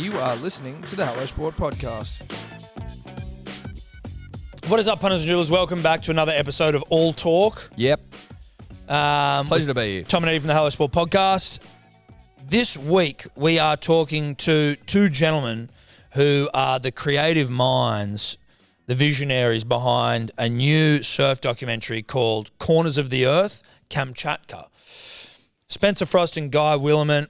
You are listening to the Hello Sport podcast. What is up, punters and dribblers? Welcome back to another episode of All Talk. Yep. Pleasure to be here. Tom and Eddie from the Hello Sport podcast. This week, we are talking to two gentlemen who are the creative minds, the visionaries behind a new surf documentary called Corners of the Earth, Kamchatka. Spencer Frost and Guy Williment.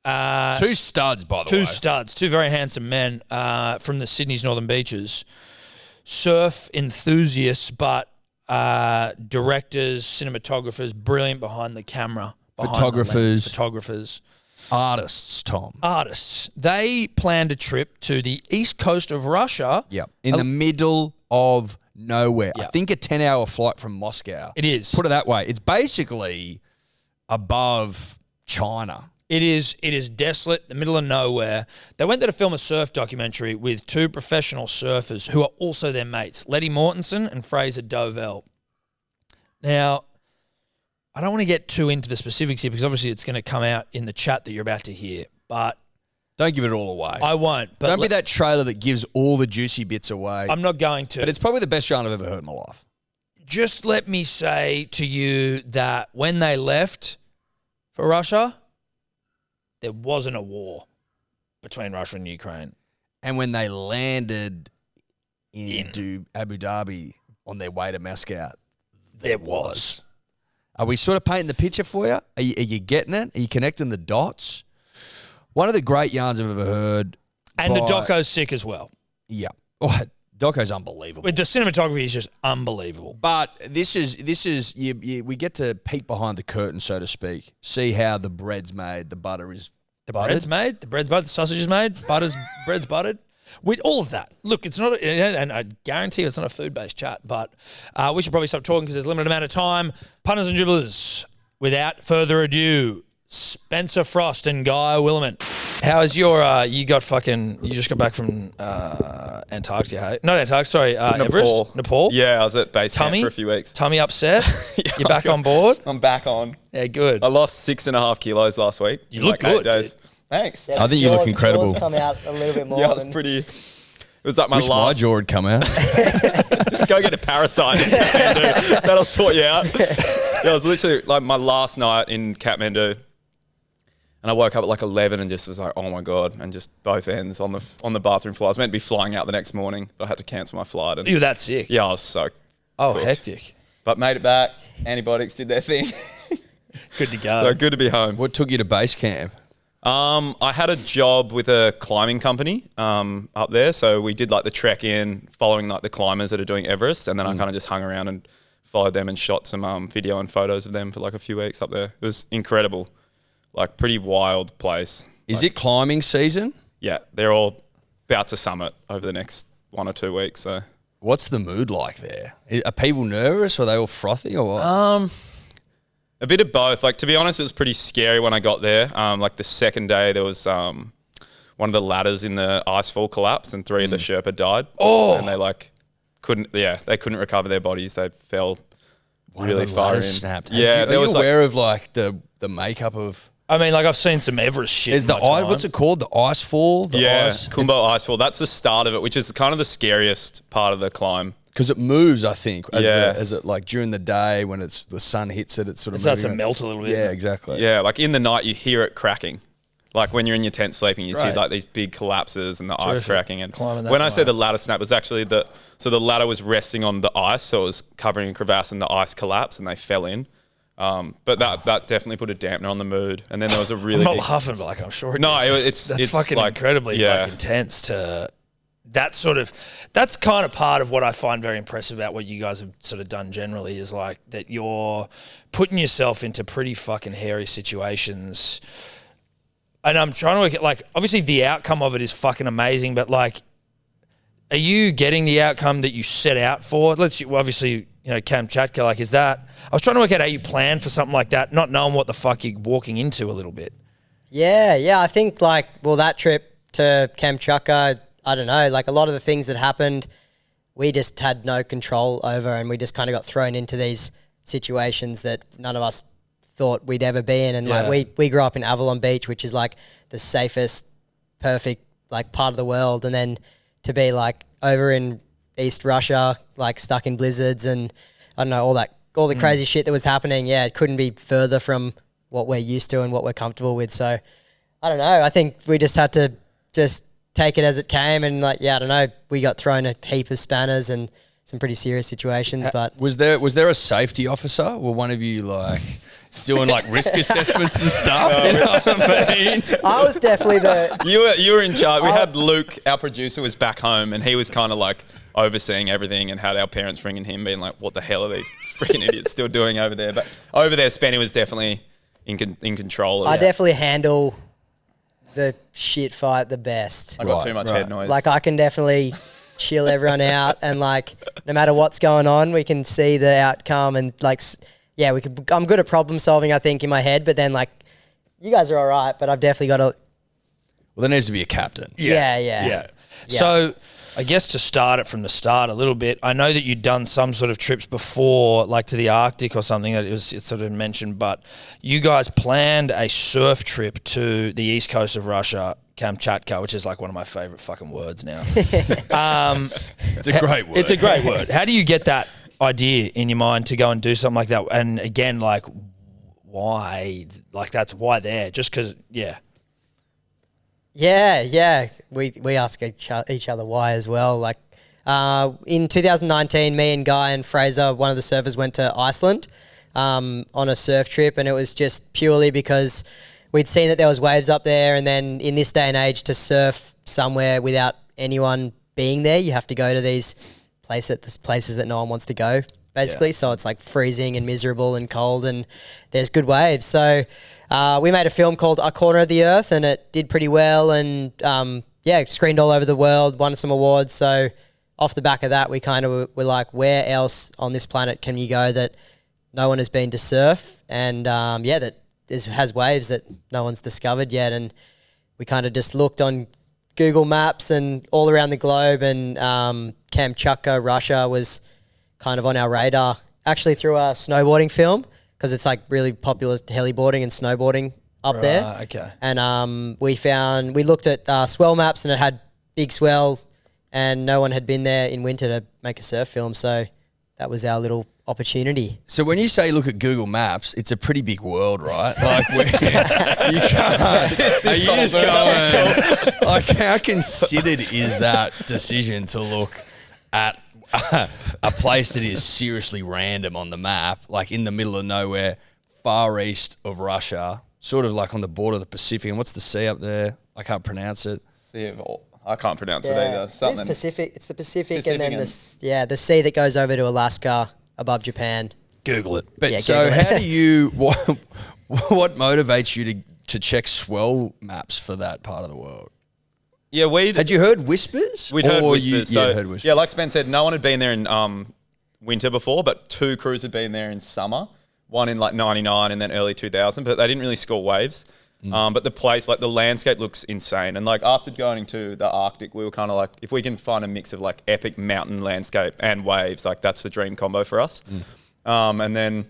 Two studs, by the way. Two studs, two very handsome men from the Sydney's Northern Beaches. Surf enthusiasts, but directors, cinematographers, brilliant behind the camera. Photographers. Artists, Tom. Artists. They planned a trip to the east coast of Russia. Yep. In the middle of nowhere. Yep. I think a 10-hour flight from Moscow. It is. Put it that way. It's basically above China. It is desolate, the middle of nowhere. They went there to film a surf documentary with two professional surfers who are also their mates, Letty Mortenson and Fraser, Dovell. Now, I don't want to get too into the specifics here because obviously it's going to come out in the chat that you're about to hear, but Don't give it all away. I won't. But Don't be that trailer that gives all the juicy bits away. I'm not going to. But it's probably the best yarn I've ever heard in my life. Just let me say to you that when they left for Russia, there wasn't a war between Russia and Ukraine. And when they landed into Abu Dhabi on their way to Moscow, There was. Are we sort of painting the picture for you? Are you getting it? Are you connecting the dots? One of the great yarns I've ever heard. And the Doco's sick as well. Yeah. Oh, Doco's unbelievable. The cinematography is just unbelievable. But this is we get to peek behind the curtain, so to speak. See how the bread's made, the butter is Bread's made, the bread's buttered, the sausage is made, bread's buttered. With all of that. Look, it's not, and I guarantee it's not a food-based chat, but we should probably stop talking because there's a limited amount of time. Punters and dribblers, without further ado, Spencer Frost and Guy Williment. How is your, you just got back from Antarctica, hey? Not Antarctica, sorry, Everest? Nepal? Yeah, I was at base camp for a few weeks. Tummy upset? Yeah, You're back on board? I'm back on. Yeah, good. I lost 6.5 kilos last week. You look good, days. dude. Thanks. Yeah, I think you look incredible. Yours come out a little bit more. Yeah, it was pretty. It was like my Wish my last. jaw would come out. Just go get a parasite in Kathmandu. That'll sort you out. Yeah, it was literally like my last night in Kathmandu. And I woke up at like 11 and just was like, oh my God. And just both ends on the bathroom floor. I was meant to be flying out the next morning, but I had to cancel my flight. And You were that sick? yeah, I was so cooked. Hectic. But made it back. Antibiotics did their thing. Good to go. So good to be home. What took you to base camp? I had a job with a climbing company up there. So we did like the trek in following like the climbers that are doing Everest. And then I kind of just hung around and followed them and shot some video and photos of them for like a few weeks up there. It was incredible. Like pretty wild place. Is it climbing season? Yeah, they're all about to summit over the next 1 or 2 weeks. So What's the mood like there? Are people nervous? Are they all frothy or what? a bit of both. Like to be honest, it was pretty scary when I got there. Like the second day, there was one of the ladders in the icefall collapsed, and 3 of the Sherpa died. Oh, and they they couldn't recover their bodies. They fell One really of the far in. ladders snapped. Yeah, Are you aware of like the makeup of? I mean, like I've seen some Everest shit. Is the in my ice? time. What's it called? The ice fall. Kumbo Icefall. That's the start of it, which is kind of the scariest part of the climb. Because it moves, I think. Yeah. As it like during the day when the sun hits it, it's sort of It starts to moving. melt a little bit. Yeah, exactly. Yeah, like in the night you hear it cracking. Like when you're in your tent sleeping, you see Right. like these big collapses and the ice Terrific. cracking. And Climbing that when I say way. the ladder snap, it was actually the ladder was resting on the ice, so it was covering a crevasse, and the ice collapsed and they fell in. But that definitely put a dampener on the mood. And then there was a really I'm not big, laughing, but like I'm sure. no, it's That's it's fucking like, incredibly yeah. like intense to that's kind of part of what I find very impressive about what you guys have sort of done generally is like that you're putting yourself into pretty fucking hairy situations. And I'm trying to work it like obviously the outcome of it is fucking amazing, but like are you getting the outcome that you set out for? Obviously, Kamchatka, like is that I was trying to work out how you plan for something like that, not knowing what the fuck you're walking into a little bit. Yeah. I think that trip to Kamchatka, I don't know, like a lot of the things that happened, we just had no control over, and we just kind of got thrown into these situations that none of us thought we'd ever be in. And like we grew up in Avalon Beach, which is like the safest, perfect like part of the world, and then to be like over in East Russia, like stuck in blizzards and I don't know, all the crazy shit that was happening. Yeah, it couldn't be further from what we're used to and what we're comfortable with. So I don't know. I think we just had to just take it as it came, and like, yeah, I don't know. We got thrown a heap of spanners and some pretty serious situations. But was there a safety officer? Were one of you like doing like risk assessments and stuff? You know what I mean? I was definitely the. You were in charge. We had Luke, our producer, was back home, and he was kind of like overseeing everything, and had our parents ringing him, being like, "What the hell are these freaking idiots still doing over there?" But over there, Spenny was definitely in control of I it. definitely handle the shit fight the best. I got too much head noise. Like I can definitely chill everyone out, and like no matter what's going on, we can see the outcome, and like yeah, I'm good at problem solving, I think, in my head. But then like you guys are all right, but I've definitely got to. Well, there needs to be a captain. Yeah. So I guess to start it from the start a little bit, I know that you'd done some sort of trips before, like to the Arctic or something that it's sort of mentioned, but you guys planned a surf trip to the east coast of Russia, Kamchatka, which is like one of my favorite fucking words now. It's a great word. It's a great word. How do you get that idea in your mind to go and do something like that? And again, like why? Like that's why there? Just because, yeah. Yeah. We ask each other why as well. Like in 2019, me and Guy and Fraser, one of the surfers, went to Iceland on a surf trip, and it was just purely because we'd seen that there was waves up there, and then in this day and age, to surf somewhere without anyone being there, you have to go to these places that no one wants to go, basically. Yeah. So it's like freezing and miserable and cold, and there's good waves. So we made a film called A Corner of the Earth, and it did pretty well, and screened all over the world, won some awards. So off the back of that, we kind of were like, where else on this planet can you go that no one has been to surf, and that has waves that no one's discovered yet? And we kind of just looked on Google Maps and all around the globe, and Kamchatka, Russia was kind of on our radar, actually through a snowboarding film, because it's like really popular heliboarding and snowboarding up there. Okay. And we looked at swell maps, and it had big swell, and no one had been there in winter to make a surf film. So that was our little opportunity. So when you say look at Google Maps, it's a pretty big world, right? Like you can't. Are you just going? Like, how considered is that decision to look at a place that is seriously random on the map, like in the middle of nowhere, far east of Russia, sort of like on the border of the Pacific? And what's the sea up there? I can't pronounce it. I can't pronounce it either. It's Pacific. It's the Pacific and then the sea that goes over to Alaska above Japan. Google it. But so how do you, what motivates you to check swell maps for that part of the world? Yeah, had you heard whispers? We'd heard whispers. Heard whispers. Yeah, like Spence said, no one had been there in winter before, but 2 crews had been there in summer. One in like 99 and then early 2000, but they didn't really score waves. But the place, like the landscape looks insane. And like after going to the Arctic, we were kind of like, if we can find a mix of like epic mountain landscape and waves, like that's the dream combo for us. And then,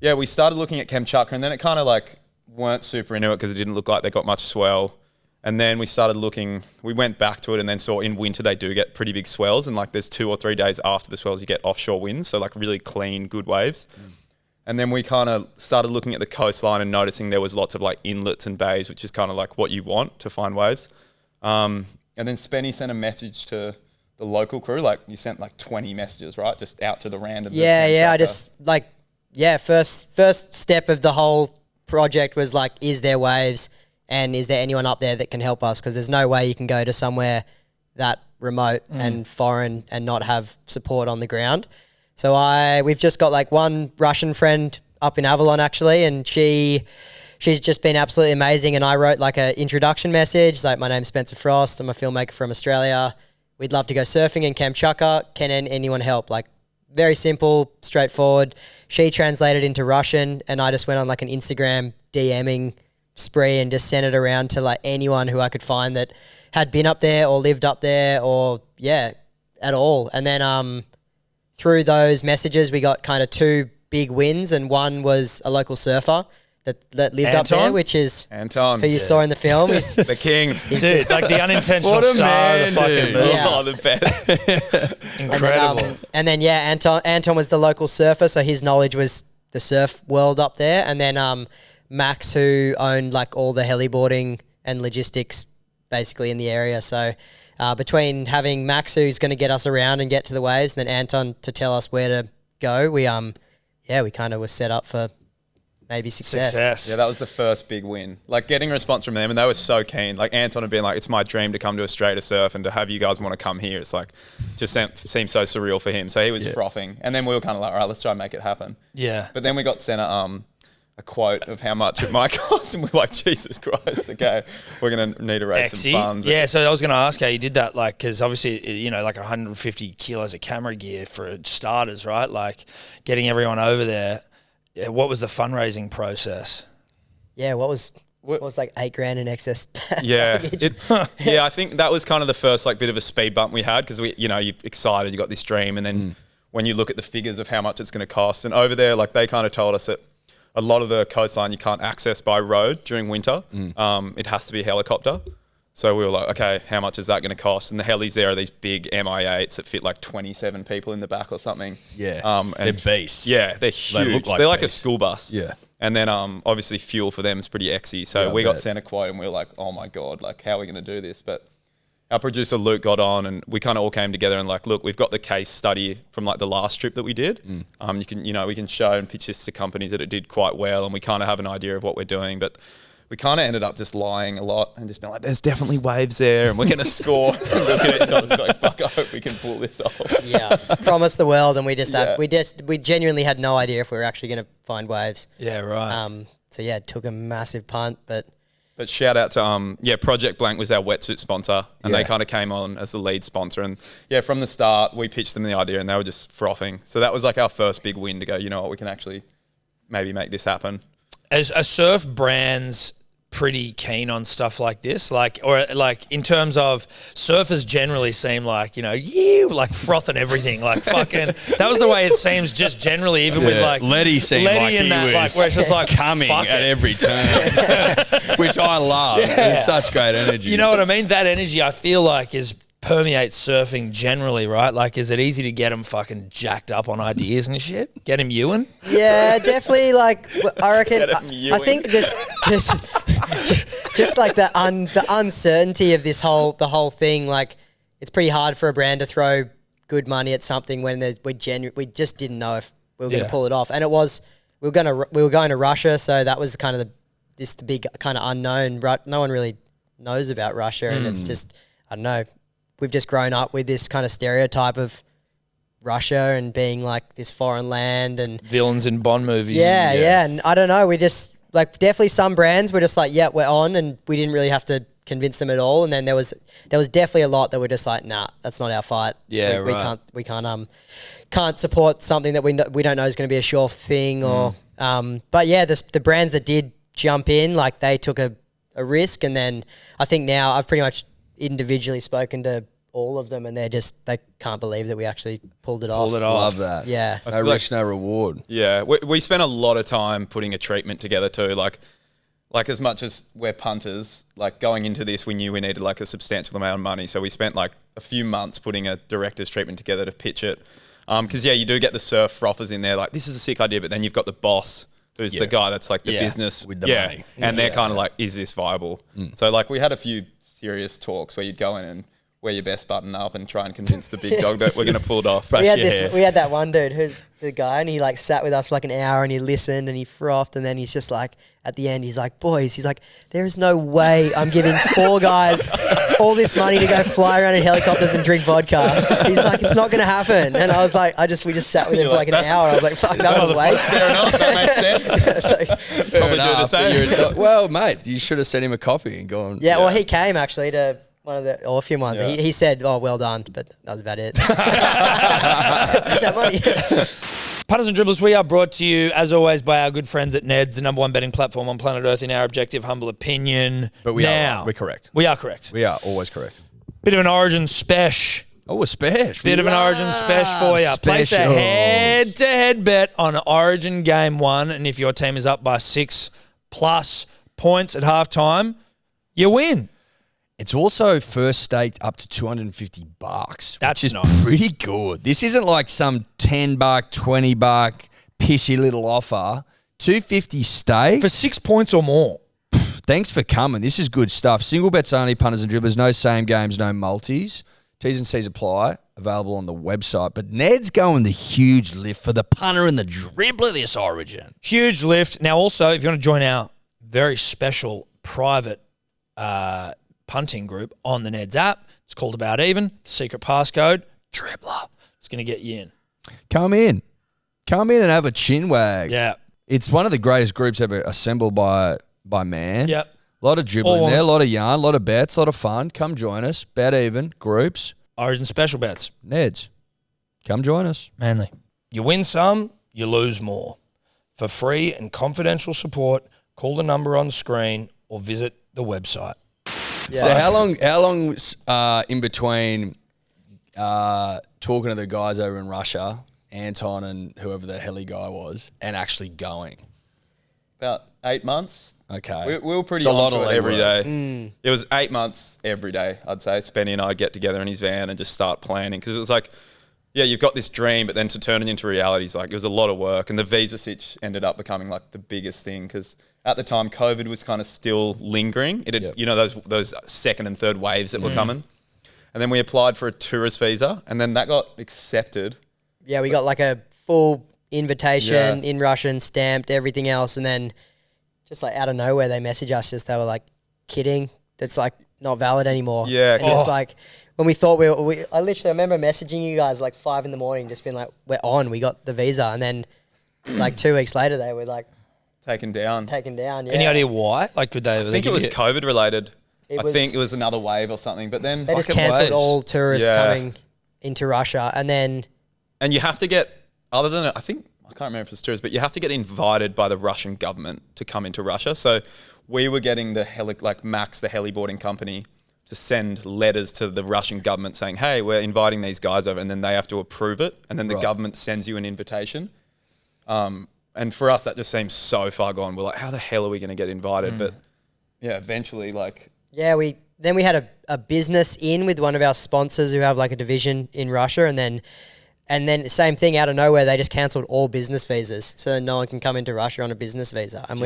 we started looking at Kamchatka, and then it kind of like weren't super into it because it didn't look like they got much swell. And then we started looking, we went back to it and then saw in winter they do get pretty big swells, and like there's 2 or 3 days after the swells you get offshore winds, so like really clean, good waves. And then we kind of started looking at the coastline and noticing there was lots of like inlets and bays, which is kind of like what you want to find waves. And then Spenny sent a message to the local crew, like you sent like 20 messages, right? Just out to the random. I just like, first step of the whole project was like, is there waves? And is there anyone up there that can help us? Because there's no way you can go to somewhere that remote and foreign and not have support on the ground. So we've just got like one Russian friend up in Avalon actually, and she's just been absolutely amazing. And I wrote like an introduction message, like, my name's Spencer Frost, I'm a filmmaker from Australia. We'd love to go surfing in Kamchatka. Can anyone help? Like very simple, straightforward. She translated into Russian, and I just went on like an Instagram DMing spree and just sent it around to like anyone who I could find that had been up there or lived up there or at all. And then through those messages we got kind of 2 big wins, and one was a local surfer that lived up there, Anton? which is Anton. who you saw in the film. He's, the king. Dude, like the unintentional What a star man, of the fucking dude. movie. Yeah. Oh, the best. Incredible. And then Anton was the local surfer, so his knowledge was the surf world up there. And then Max, who owned like all the heliboarding and logistics basically in the area. So between having Max, who's going to get us around and get to the waves, and then Anton to tell us where to go, we kind of were set up for maybe success. Yeah, that was the first big win. Like getting a response from them, and they were so keen. Like Anton had been like, "It's my dream to come to Australia to surf, and to have you guys want to come here." It's like, just seemed so surreal for him. So he was frothing, and then we were kind of like, "All right, let's try and make it happen." Yeah. But then we got sent a quote of how much it might cost, and we're like, "Jesus Christ, okay, we're gonna need to raise some funds." Yeah, so I was going to ask how you did that, like, because obviously, you know, like 150 kilos of camera gear for starters, right? Like, getting everyone over there. Yeah, what was the fundraising process? Yeah, what was like $8,000 in excess? Yeah, I think that was kind of the first like bit of a speed bump we had because you're excited, you got this dream, and then when you look at the figures of how much it's going to cost, and over there, like they kind of told us that a lot of the coastline you can't access by road during winter. It has to be a helicopter. So we were like, okay, how much is that going to cost? And the helis there are these big Mi-8s that fit like 27 people in the back or something. Yeah, and they're beasts. Yeah, they're huge. They look like they're like beasts. a school bus. Yeah. And then obviously fuel for them is pretty exy. So Yeah, we got bet. sent a quote and we were like, oh my God, like how are we going to do this? But our producer Luke got on and we kind of all came together and like, look, we've got the case study from like the last trip that we did. We can show and pitch this to companies that it did quite well, and we kind of have an idea of what we're doing. But we kind of ended up just lying a lot and just being like, there's definitely waves there and we're going to score. And look at each other going, fuck, I hope we can pull this off. Yeah, promised the world, and we Yeah. we genuinely had no idea if we were actually going to find waves. Yeah, right. So yeah, it took a massive punt, but shout out to Project Blank was our wetsuit sponsor, and Yeah. they kind of came on as the lead sponsor. And yeah, from the start, we pitched them the idea, and they were just frothing. So that was like our first big win to go, you know what, we can actually maybe make this happen. As a surf brands pretty keen on stuff like this, like in terms of surfers generally seem like, you know, like frothing everything, like fucking that was the way it seems just generally, even with like Letty seemed like and he that, was like where it's just like coming fuck at it. every turn, which I love. It's such great energy. You know what I mean? That energy I feel like permeates surfing generally, right? Like, is it easy to get them fucking jacked up on ideas and shit? Get him Ewan? yeah, definitely. Like I reckon, Get 'em I Ewing. think just like the uncertainty of the whole thing. Like, it's pretty hard for a brand to throw good money at something when we just didn't know if we were going to pull it off. And it was we were going to Russia, so that was kind of the big kind of unknown. No one really knows about Russia, and it's just, I don't know. We've just grown up with this kind of stereotype of Russia and being like this foreign land and Villains in Bond movies. yeah. And I don't know. We just like definitely some brands were just like, yeah, we're on, and we didn't really have to convince them at all. And then there was definitely a lot that were just like, nah, that's not our fight. Yeah, we right. We can't support something that we don't know is going to be a sure thing. Or but yeah, the brands that did jump in, like they took a risk, and then I think now I've pretty much individually spoken to all of them, and they can't believe that we actually pulled it off. Love that. Yeah. No feel like- risk, no reward. Yeah, we spent a lot of time putting a treatment together too. Like as much as we're punters, like going into this, we knew we needed like a substantial amount of money. So we spent like a few months putting a director's treatment together to pitch it. Because you do get the surf frothers in there, like this is a sick idea, but then you've got the boss who's the guy that's like the business with the money. and they're kind of like, is this viable? So like we had a few serious talks where you'd go in and wear your best button up and try and convince the big dog that we're going to pull it off. We had that one dude who's the guy, and he like sat with us for like an hour, and he listened and he frothed, and then he's just like, at the end, he's like, boys, he's like, there is no way I'm giving 4 guys all this money to go fly around in helicopters and drink vodka. He's like, it's not going to happen. And I was like, we just sat with him for like an hour. I was like, fuck, that was a waste. Fair enough, that makes sense. So, Probably do the same. Well, mate, you should have sent him a copy and gone. yeah, well, he came actually to one of the a few ones. Yeah. He said, "Oh, well done," but that was about it. Just that money. Punters and Dribblers, we are brought to you, as always, by our good friends at Ned's, the #1 betting platform on planet Earth, in our objective, humble opinion. But we're correct. We are correct. We are always correct. Bit of an origin spesh. Oh, a special. Bit of an origin spesh for you. Place a specials. head-to-head bet on Origin Game 1, and if your team is up by 6 plus points at halftime, you win. It's also first staked up to $250. That's which is nice. pretty good. This isn't like some $10, $20 pissy little offer. $250 stake. For 6 points or more. Thanks for coming. This is good stuff. Single bets only, punters and dribblers. No same games, no multis. T's and C's apply. Available on the website. But Ned's going the huge lift for the punter and the dribbler this Origin. Huge lift. Now, also, if you want to join our very special private punting group on the Neds app, it's called About Even. Secret passcode, dribbler. It's going to get you in. Come in. Come in and have a chin wag. Yeah. It's one of the greatest groups ever assembled by man. Yep. A lot of dribbling there, a lot of yarn, a lot of bets, a lot of fun. Come join us. Bet even, groups, Origin special bets. Neds. Come join us. Manly. You win some, you lose more. For free and confidential support, call the number on the screen or visit the website. Yeah. So how long in between talking to the guys over in Russia, Anton and whoever the heli guy was, and actually going? About 8 months. Okay. We were pretty So a on lot to of it every legwork. day. It was 8 months every day, I'd say. Spenny and I'd get together in his van and just start planning, because it was like, yeah, you've got this dream, but then to turn it into reality is like, it was a lot of work. And the visa sitch ended up becoming like the biggest thing, because at the time COVID was kind of still lingering. It had, you know, those second and third waves that were coming. And then we applied for a tourist visa, and then that got accepted. Yeah, we got like a full invitation in Russian, stamped, everything else, and then just like out of nowhere they messaged us, just they were like, kidding, that's like not valid anymore. Yeah, and it's like when we thought I literally remember messaging you guys like 5 a.m, just being like, we're on, we got the visa, and then like 2 weeks later they were like Taken down. Yeah. Any idea why? Like, could they? I think it was COVID related. It I think it was another wave or something. But then They just Fucking cancelled waves. all tourists Yeah. coming into Russia, and then And you have to get, other than, I think, I can't remember if it's tourists, but you have to get invited by the Russian government to come into Russia. So we were getting the Max, the heliboarding company, to send letters to the Russian government saying, hey, we're inviting these guys over, and then they have to approve it. And then the government sends you an invitation. And for us, that just seems so far gone. We're like, how the hell are we going to get invited? But yeah, eventually, like, yeah, we had a business in with one of our sponsors who have like a division in Russia, and then same thing, out of nowhere they just cancelled all business visas, so no one can come into Russia on a business visa, and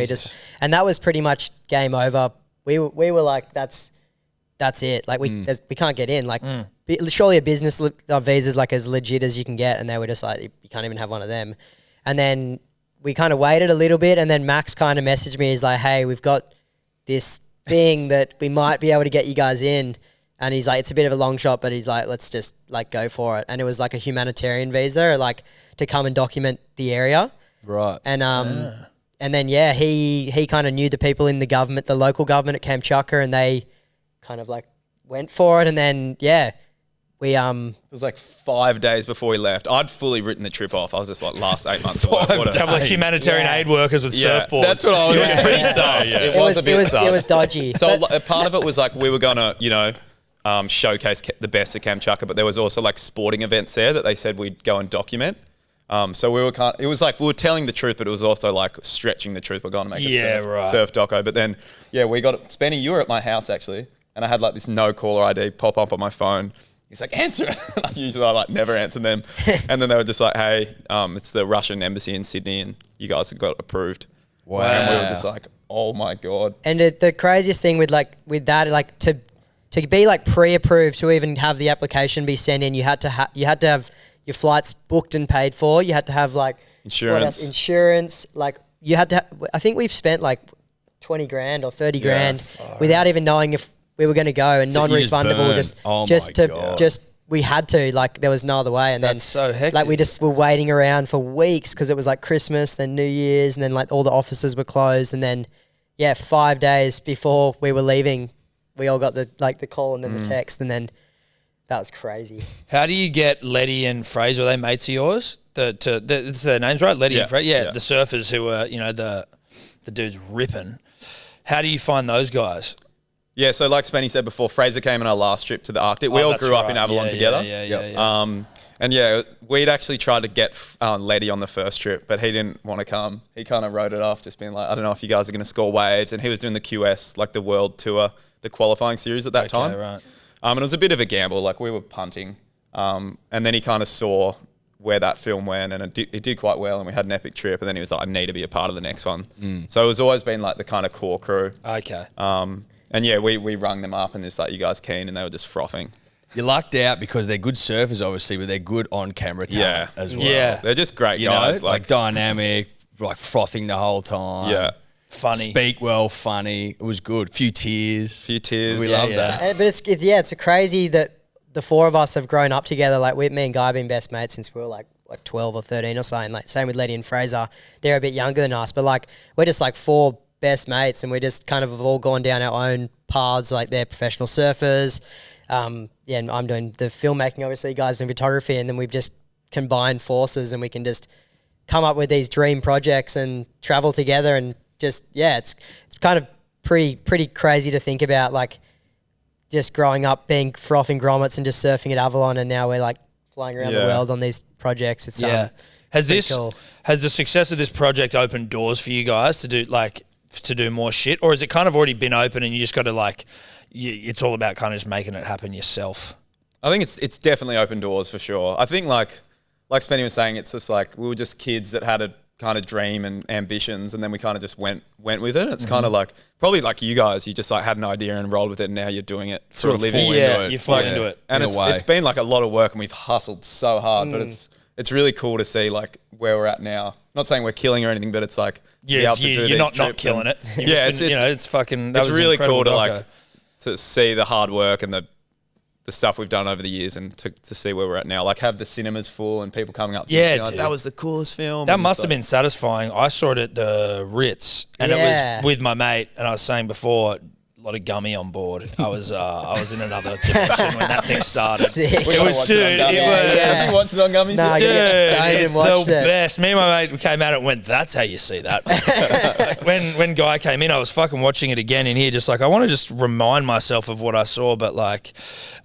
and that was pretty much game over. We were like, that's it, like we can't get in, like surely a business visa is like as legit as you can get, and they were just like, you can't even have one of them. And then we kind of waited a little bit, and then Max kind of messaged me, he's like, hey, we've got this thing that we might be able to get you guys in. And he's like, it's a bit of a long shot, but he's like, let's just like go for it. And it was like a humanitarian visa, like to come and document the area. Right. And then he kind of knew the people in the government, the local government at Kamchatka, and they kind of like went for it. And then we it was like 5 days before we left. I'd fully written the trip off. I was just like, last 8 months. To have like humanitarian aid workers with surfboards. That's what I was. It was pretty sus. It was a bit sus. It was dodgy. So part of it was like we were gonna, showcase the best of Kamchatka, but there was also like sporting events there that they said we'd go and document. So we were it was like we were telling the truth, but it was also like stretching the truth. We're going to make a surf doco. But then, we got it. Spenny, you were at my house actually, and I had like this no caller ID pop up on my phone. He's like, answer it. Usually I like never answer them. And then they were just like, hey, it's the Russian embassy in Sydney and you guys have got approved. Wow. And we were just like, oh my God. And the craziest thing with that, like to be like pre-approved to even have the application be sent in, you had to have your flights booked and paid for. You had to have like insurance. Like you had to. I think we've spent like 20 grand or 30 grand without even knowing if we were going to go, and non-refundable. We had to, like, there was no other way. And that's so hectic. Like we just were waiting around for weeks because it was like Christmas, then New Year's, and then like all the offices were closed, and then 5 days before we were leaving, we all got the call and then the text, and then that was crazy. How do you get Letty and Fraser? Are they mates of yours? It's their names, right? Letty and Fraser. Yeah, the surfers who were, the dudes ripping. How do you find those guys? Yeah, so like Spenny said before, Fraser came on our last trip to the Arctic. We all grew up in Avalon together. And yeah, we'd actually tried to get Letty on the first trip, but he didn't want to come. He kind of wrote it off, just being like, I don't know if you guys are going to score waves. And he was doing the QS, like the world tour, the qualifying series at that time. Right. And it was a bit of a gamble. Like we were punting. And then he kind of saw where that film went, and it did quite well, and we had an epic trip. And then he was like, I need to be a part of the next one. So it was always been like the kind of core crew. Okay. And yeah, we rung them up and just like, you guys keen? And they were just frothing. You lucked out because they're good surfers, obviously, but they're good on camera talent as well. Yeah. They're just great You guys. know, like dynamic, like frothing the whole time. Yeah. Funny. Speak well, funny. It was good. Few tears. We love that. But it's crazy that the four of us have grown up together. Like me and Guy have been best mates since we were like 12 or 13 or something. Like same with Letty and Fraser. They're a bit younger than us, but like we're just like four best mates, and we just kind of have all gone down our own paths. Like they're professional surfers. And I'm doing the filmmaking, obviously, guys doing photography, and then we've just combined forces, and we can just come up with these dream projects and travel together, and just it's kind of pretty crazy to think about, like just growing up being frothing grommets and just surfing at Avalon, and now we're like flying around the world on these projects. It's Has the success of this project opened doors for you guys to do more shit, or has it kind of already been open and you just got to like? It's all about kind of just making it happen yourself? I think it's definitely opened doors for sure. I think like Spenny was saying, it's just like we were just kids that had a kind of dream and ambitions, and then we kind of just went with it. It's kind of like probably like you guys, you just like had an idea and rolled with it, and now you're doing it for a living. You fall into it, and it's been like a lot of work, and we've hustled so hard, but it's really cool to see like where we're at now. Not saying we're killing or anything, but it's like you're not killing it. It's fucking. It's really cool to like to see the hard work and the stuff we've done over the years, and to see where we're at now. Like have the cinemas full and people coming up to us like, that was the coolest film. That must have been satisfying. I saw it at the Ritz, and it was with my mate, and I was saying before, a lot of gummy on board. I was in another dimension when that thing started. Sick. Have you watched it on gummies? No, Dude, it's the best. Me and my mate came out and went, that's how you see that. when Guy came in, I was fucking watching it again in here, just like, I want to just remind myself of what I saw. But like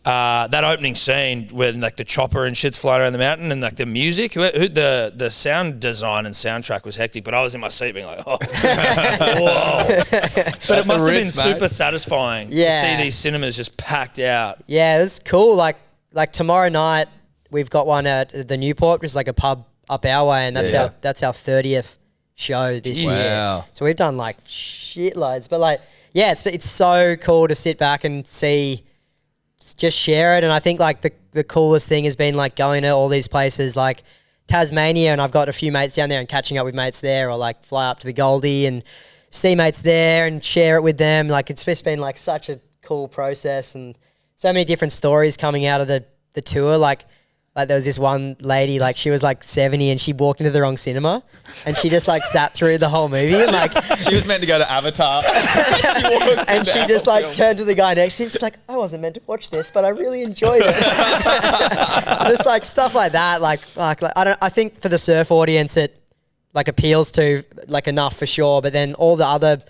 that opening scene when like the chopper and shit's flying around the mountain, and like the music, the sound design and soundtrack was hectic, but I was in my seat being like, oh, whoa. But it must have been super satisfying to see these cinemas just packed out. Yeah, it was cool. Like tomorrow night, we've got one at the Newport, which is like a pub up our way, and that's our 30th show this year. Wow. So we've done like shitloads, but like it's so cool to sit back and see, just share it. And I think like the coolest thing has been like going to all these places like Tasmania, and I've got a few mates down there and catching up with mates there, or like fly up to the Goldie and see mates there and share it with them. Like it's just been like such a cool process, and so many different stories coming out of the tour. Like there was this one lady, like she was like 70 and she walked into the wrong cinema, and she just like sat through the whole movie, and like she was meant to go to Avatar and she just like turned to the guy next to him, just like, I wasn't meant to watch this, but I really enjoyed it. Just like stuff like that. Like I think for the surf audience it like appeals to like enough for sure, but then all the other,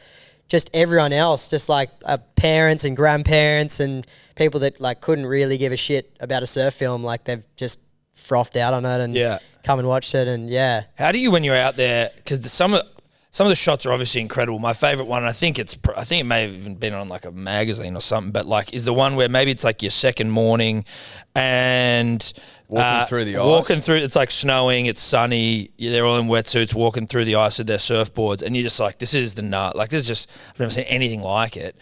just everyone else, just like parents and grandparents and people that like couldn't really give a shit about a surf film, like they've just frothed out on it and come and watched it. And how do you, when you're out there, because some of the shots are obviously incredible. My favorite one, and I think it may have even been on like a magazine or something, but like is the one where maybe it's like your second morning and walking through the ice. It's like snowing, it's sunny, they're all in wetsuits walking through the ice with their surfboards, and you're just like, this is the nut. Like this is just, I've never seen anything like it.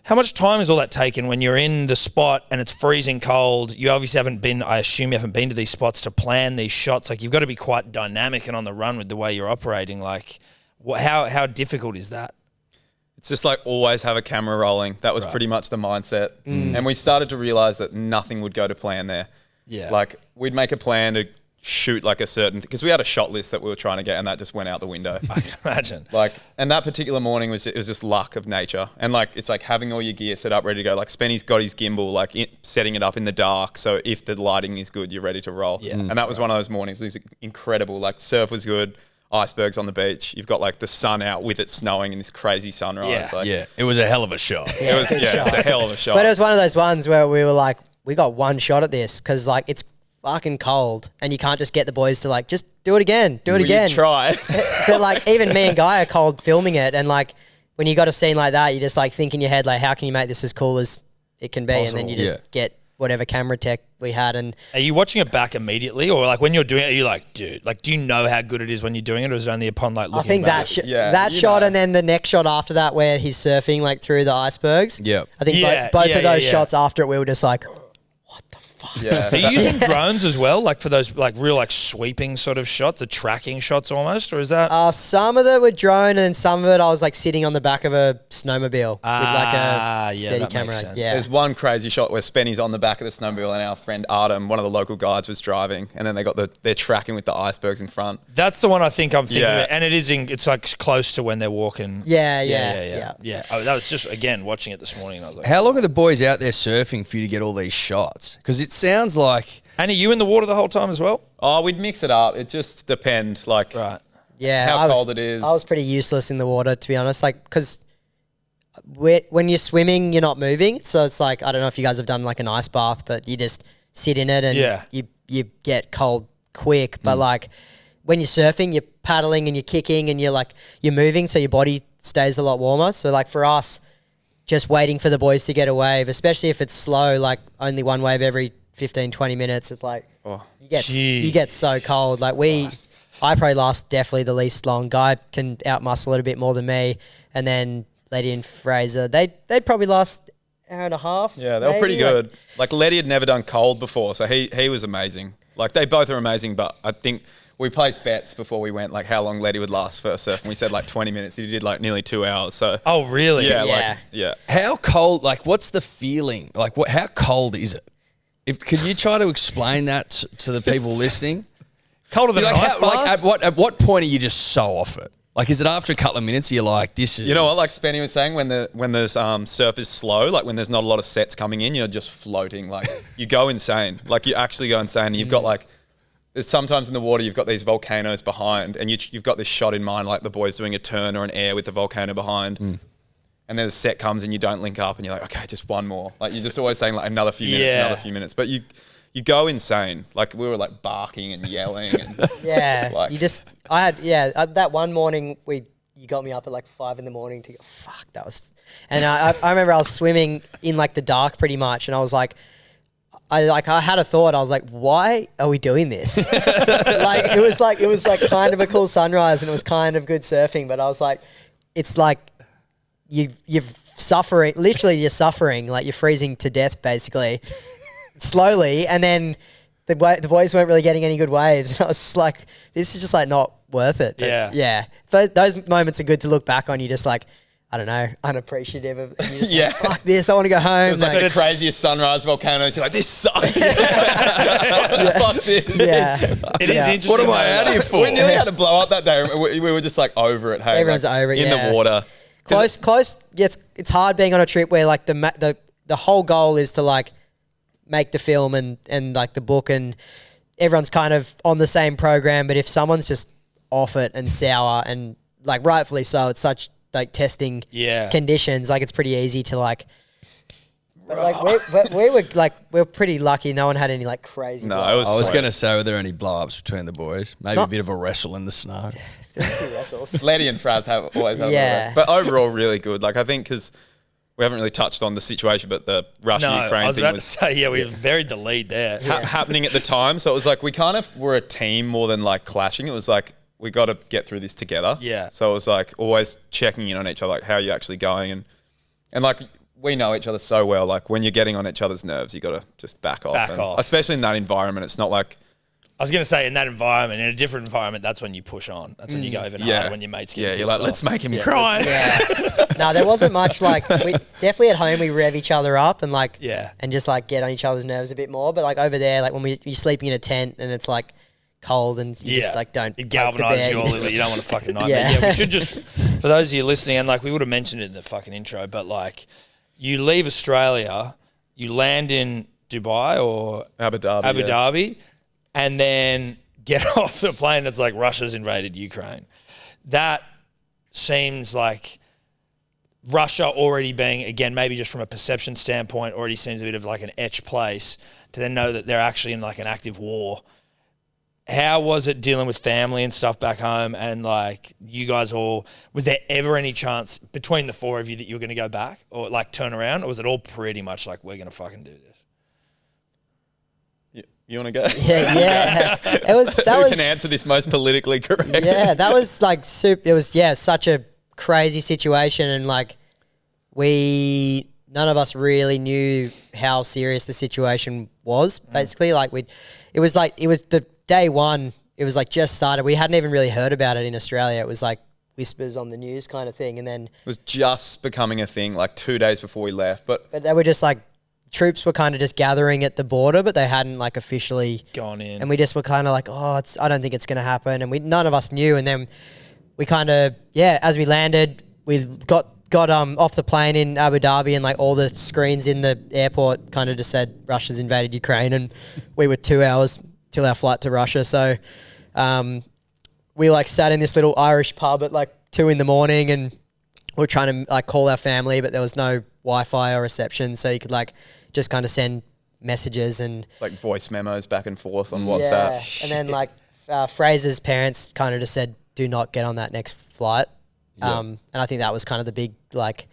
How much time is all that taken when you're in the spot and it's freezing cold? You obviously I assume you haven't been to these spots to plan these shots. Like you've got to be quite dynamic and on the run with the way you're operating. Like how difficult is that? It's just like always have a camera rolling. That was pretty much the mindset. And we started to realize that nothing would go to plan there. Yeah. Like we'd make a plan to shoot like a certain, because we had a shot list that we were trying to get, and that just went out the window. I can imagine. Like, and that particular morning it was just luck of nature. And like, it's like having all your gear set up, ready to go. Like Spenny's got his gimbal, like setting it up in the dark. So if the lighting is good, you're ready to roll. Yeah. And that was one of those mornings. It was incredible. Like surf was good. Icebergs on the beach. You've got like the sun out with it snowing and this crazy sunrise. It was a hell of a shot. It's a hell of a shot. But it was one of those ones where we were like, we got one shot at this, because like it's fucking cold, and you can't just get the boys to like, just do it again, do it Will again. you try? But like, even me and Guy are cold filming it, and like, when you got a scene like that, you just like think in your head, like, how can you make this as cool as it can be? Possible. And then you just get whatever camera tech we had. And are you watching it back immediately, or like when you're doing it, are you like, dude, like, do you know how good it is when you're doing it, or is it only upon like looking I think back? that shot and then the next shot after that where he's surfing like through the icebergs. Yep. I think both of those shots after it, we were just like, what the fuck? Yeah. Are you using drones as well, like for those like real like sweeping sort of shots, the tracking shots almost, or is that? Some of it were drone, and some of it I was like sitting on the back of a snowmobile with like a steady that camera. makes sense. Yeah. There's one crazy shot where Spenny's on the back of the snowmobile and our friend Artem, one of the local guides, was driving, and then they're tracking with the icebergs in front. That's the one I think I'm thinking Yeah. about. And it's like close to when they're walking. Yeah. Oh, that was just, again, watching it this morning. And I was like, How long are the boys out there surfing for you to get all these shots? Because it sounds like and are you in the water the whole time as well? Oh, we'd mix it up. It just depends, like Right. Yeah, how cold it is. I was pretty useless in the water, to be honest. Like, because when you're swimming, you're not moving. So it's like, I don't know if you guys have done like an ice bath, but you just sit in it and you get cold quick. But like when you're surfing, you're paddling and you're kicking and you're moving, so your body stays a lot warmer. So like for us, just waiting for the boys to get a wave, especially if it's slow, like only one wave every 15, 20 minutes, it's like you get so cold. Like I probably last definitely the least long. Guy can outmuscle it a bit more than me, and then Letty and Fraser, they'd probably last hour and a half. Yeah, they were pretty maybe. good. Like Letty had never done cold before, so he was amazing. Like they both are amazing, but I think we placed bets before we went, like how long Letty would last first surf, and we said like 20 minutes. He did like nearly 2 hours. So Oh, really? yeah. how cold? Like, what's the feeling? Like, how cold is it? Could you try to explain that to the people listening? Colder than an ice bath? At what point are you just so off it? Like, is it after a couple of minutes you're like, this is... You know what, like Spenny was saying, when the surf is slow, like when there's not a lot of sets coming in, you're just floating. Like you go insane. Like you actually go insane. And you've got like, there's sometimes in the water you've got these volcanoes behind, and you've got this shot in mind, like the boys doing a turn or an air with the volcano behind. And then the set comes and you don't link up, and you're like, okay, just one more. Like you're just always saying like another few minutes. But you go insane. Like we were like barking and yelling. And that one morning you got me up at like 5 a.m. to go, fuck, that was, and I remember I was swimming in like the dark pretty much, and I was like, I had a thought. I was like, why are we doing this? It was like kind of a cool sunrise, and it was kind of good surfing, but I was like, it's like you're suffering, literally you're suffering, like you're freezing to death basically, slowly, and then the boys weren't really getting any good waves, and I was just like, this is just like not worth it. Those moments are good to look back on. You just like, I don't know, unappreciative of, and you're just like, fuck this, I want to go home. It was like the craziest sunrise volcanoes. You're like, this sucks. Fuck this. It is interesting. What am I out here for? We nearly had to blow up that day. We were just like over it. Hey, Everyone's over it, in the water. Close. Yeah, it's hard being on a trip where like the whole goal is to like make the film and like the book, and everyone's kind of on the same program. But if someone's just off it and sour, and like rightfully so, it's such like testing conditions. Like it's pretty easy to like. Like we're pretty lucky. No one had any like crazy. No, I was going to say, were there any blow-ups between the boys? Maybe a bit of a wrestle in the snow. Letty and Fraz have always had a but overall really good. Like I think because we haven't really touched on the situation, but the Russia-Ukraine thing was we buried the lead there. Happening at the time. So it was like we kind of were a team more than like clashing. It was like we got to get through this together. Yeah. So it was like always checking in on each other, like how are you actually going, and like we know each other so well. Like when you're getting on each other's nerves, you got to just back off. Especially in that environment, it's not like. I was going to say, in that environment, in a different environment, that's when you push on. That's when you go even harder when your mates get you're like, let's make him cry. No, there wasn't much like, we definitely at home we rev each other up and like, and just like get on each other's nerves a bit more. But like over there, like when you're sleeping in a tent and it's like cold and you just like don't. It galvanizes you all, you don't want to fucking nightmare. We should just, for those of you listening, and like we would have mentioned it in the fucking intro, but like you leave Australia, you land in Dubai or Abu Dhabi. And then get off the plane. It's like Russia's invaded Ukraine. That seems like Russia already being, again, maybe just from a perception standpoint, already seems a bit of like an etched place, to then know that they're actually in like an active war. How was it dealing with family and stuff back home? And like you guys all, was there ever any chance between the four of you that you were going to go back or like turn around? Or was it all pretty much like, we're going to fucking do this? You want to go? Yeah. It was, that Who was, can answer this most politically correct? Yeah, that was like it was, such a crazy situation. And like none of us really knew how serious the situation was, basically. Like it was the day one, it was like just started. We hadn't even really heard about it in Australia. It was like whispers on the news kind of thing. And then It was just becoming a thing like 2 days before we left. But they were just like, troops were kind of just gathering at the border, but they hadn't like officially gone in. And we just were kind of like, I don't think it's going to happen. And none of us knew. And then we kind of, as we landed, we got off the plane in Abu Dhabi, and like all the screens in the airport kind of just said Russia's invaded Ukraine, and we were 2 hours till our flight to Russia. So we like sat in this little Irish pub at like 2 a.m, and we're trying to like call our family, but there was no Wi-Fi or reception, so you could like just kind of send messages and like voice memos back and forth on WhatsApp. And then like Fraser's parents kind of just said, do not get on that next flight. And I think that was kind of the big, like,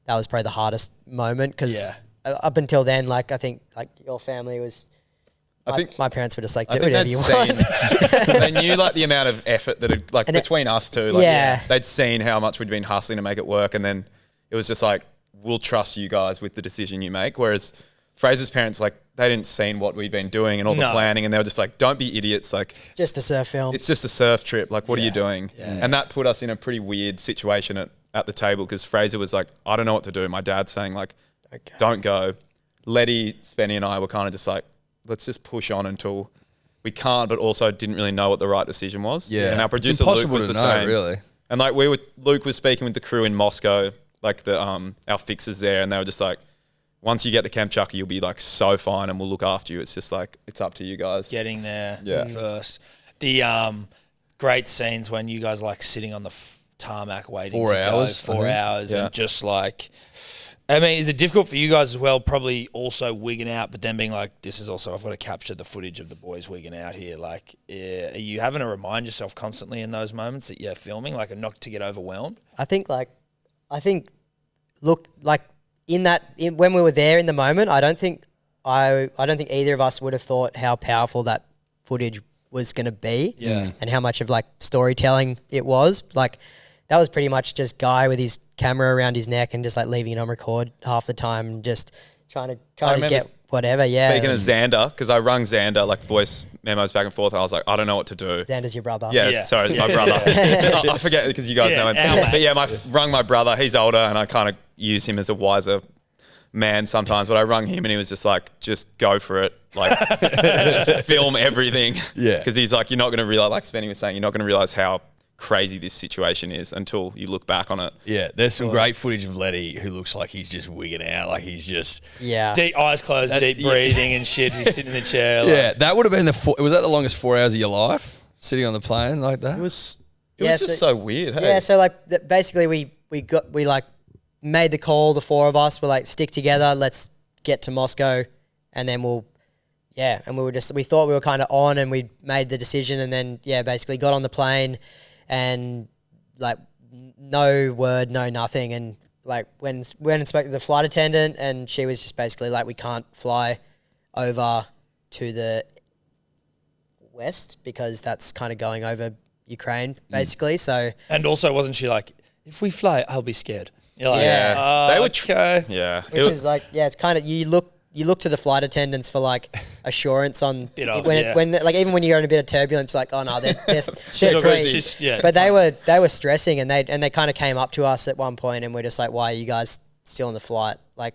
that was probably the hardest moment, because up until then, like, I think like your family was, I think my parents were just like, do whatever you want. They knew like the amount of effort that had, like, between us two, like they'd seen how much we'd been hustling to make it work, and then it was just like, we'll trust you guys with the decision you make. Whereas Fraser's parents, like, they didn't seen what we'd been doing and all the planning, and they were just like, don't be idiots. Like, just a surf film. It's just a surf trip. Like, what are you doing? And that put us in a pretty weird situation at the table, because Fraser was like, I don't know what to do. My dad's saying like, don't go. Letty, Spenny and I were kind of just like, let's just push on until we can't, but also didn't really know what the right decision was. Yeah. And our producer Luke was the same. Really. And like Luke was speaking with the crew in Moscow, like the our fixers there, and they were just like, once you get to Kamchatka, you'll be like so fine, and we'll look after you. It's just like, it's up to you guys. Getting there first. The great scenes when you guys like sitting on the tarmac waiting 4 hours, 4 hours, and just like, I mean, is it difficult for you guys as well? Probably also wigging out, but then being like, this is also, I've got to capture the footage of the boys wigging out here. Like, are you having to remind yourself constantly in those moments that you're filming, like, and not to get overwhelmed? I think look, like when we were there in the moment, I don't think either of us would have thought how powerful that footage was going to be, and how much of like storytelling it was. Like, that was pretty much just Guy with his camera around his neck and just like leaving it on record half the time and just trying to get whatever. Yeah. Speaking of Xander, because I rung Xander, like voice memos back and forth, and I was like, I don't know what to do. Xander's your brother. Sorry, my brother. I forget because you guys know him. But yeah, rung my brother. He's older, and I kind of use him as a wiser man sometimes. But I rung him, and he was just like, just go for it. Like, just film everything. Yeah. Because he's like, you're not going to realize, like Spenny was saying, you're not going to realize how crazy this situation is until you look back on it. Yeah, there's some great footage of Letty who looks like he's just wigging out, like he's just deep eyes closed, deep breathing and shit. He's sitting in the chair. Like. That would have been was that the longest 4 hours of your life, sitting on the plane like that? It was just so weird. Hey? Yeah, so like basically we like made the call. The four of us were like, stick together. Let's get to Moscow, and then and we thought we were kind of on, and we made the decision, and then basically got on the plane. And like no word, no nothing. And like when and spoke to the flight attendant, and she was just basically like, we can't fly over to the west because that's kind of going over Ukraine basically. So, and also wasn't she like, if we fly, I'll be scared. You're like, they were okay. Which is like, it's kind of, you look to the flight attendants for like assurance on when like even when you're in a bit of turbulence, like, oh no, they're sweet. But they were stressing, and they kind of came up to us at one point, and we're just like, why are you guys still on the flight? Like,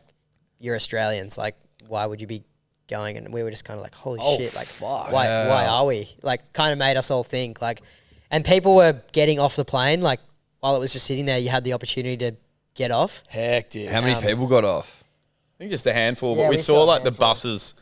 you're Australians, like, why would you be going? And we were just kind of like, holy shit, like, fuck. Why are we? Like, kind of made us all think, like, and people were getting off the plane, like, while it was just sitting there, you had the opportunity to get off. Heck, dude. How many people got off? I think just a handful, but we saw like the buses.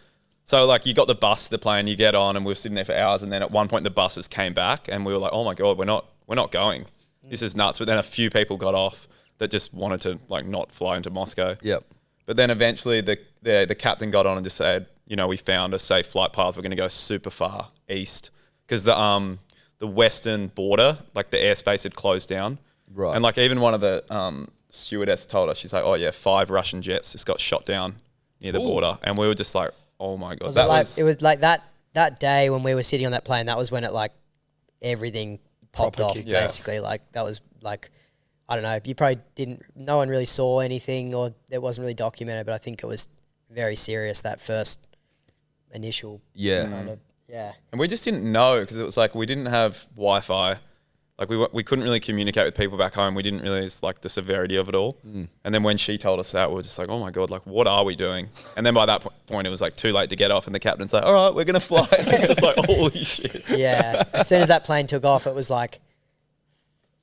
So like you got the bus to the plane, you get on, and we were sitting there for hours, and then at one point the buses came back, and we were like, oh my God, we're not going. This is nuts. But then a few people got off, that just wanted to like not fly into Moscow. Yep. But then eventually the captain got on and just said, you know, we found a safe flight path. We're going to go super far east because the western border, like the airspace had closed down. Right. And like even one of the stewardess told us, she's like, oh yeah, 5 Russian jets just got shot down near the border. And we were just like, oh my God. It was like that day when we were sitting on that plane, that was when it like everything popped Proper off kicked basically. Like that was like, I don't know, you probably no one really saw anything or it wasn't really documented, but I think it was very serious, that first initial kind of, yeah. And we just didn't know because it was like we didn't have Wi-Fi. Like we couldn't really communicate with people back home. We didn't realize like the severity of it all. And then when she told us that, we were just like, oh my God, like what are we doing? And then by that point, it was like too late to get off. And the captain's like, all right, we're going to fly. And it's just like, holy shit. Yeah. As soon as that plane took off, it was like,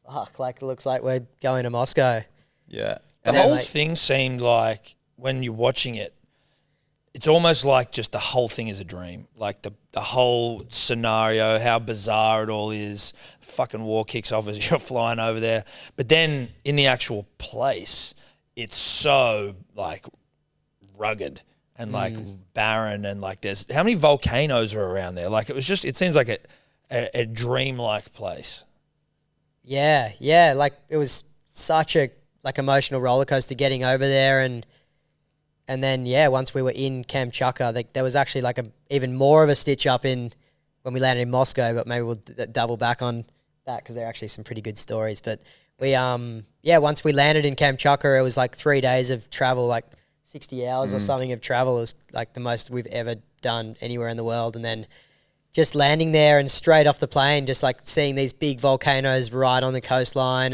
fuck, like it looks like we're going to Moscow. Yeah. The then, whole like- thing seemed like, when you're watching it, it's almost like just the whole thing is a dream. Like the whole scenario, how bizarre it all is. Fucking war kicks off as you're flying over there. But then in the actual place, it's so like rugged and like barren, and like there's how many volcanoes are around there? Like it seems like a dream-like place. Yeah. Like it was such a like emotional roller coaster getting over there, and then once we were in Kamchatka, like there was actually like even more of a stitch up in when we landed in Moscow. But maybe we'll double back on that because there are actually some pretty good stories. But we once we landed in Kamchatka, it was like 3 days of travel, like 60 hours or something of travel. It was like the most we've ever done anywhere in the world, and then just landing there and straight off the plane, just like seeing these big volcanoes right on the coastline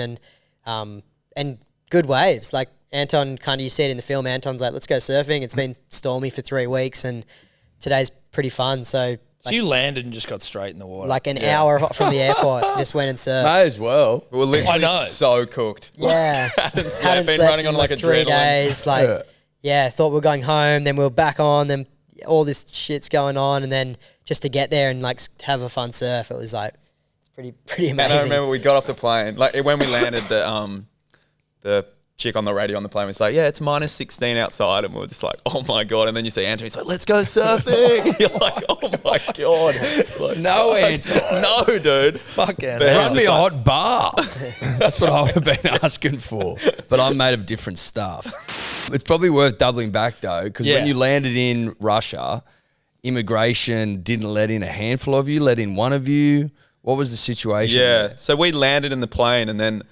and good waves. Like Anton, kind of, you see it in the film, Anton's like, let's go surfing. It's been stormy for 3 weeks and today's pretty fun. So You landed and just got straight in the water. like an hour from the airport, just went and surfed. May as well. We were literally I know. so cooked. Yeah. Hadn't been running on in, like 3 adrenaline. days. Like, thought we were going home. Then we were back on. Then all this shit's going on. And then just to get there and like have a fun surf, it was like pretty amazing. And I remember we got off the plane, like when we landed, the chick on the radio on the plane was like, yeah, it's minus 16 outside. And we were just like, oh my God. And then you see Anthony's like, let's go surfing. You're like, oh my God. Like, No, Anton. no, dude. Fucking But Run me a like- hot bar. That's what I would have been asking for. But I'm made of different stuff. It's probably worth doubling back though, because Yeah. when you landed in Russia, immigration didn't let in a handful of you, let in one of you. What was the situation? Yeah. there? So we landed in the plane, and then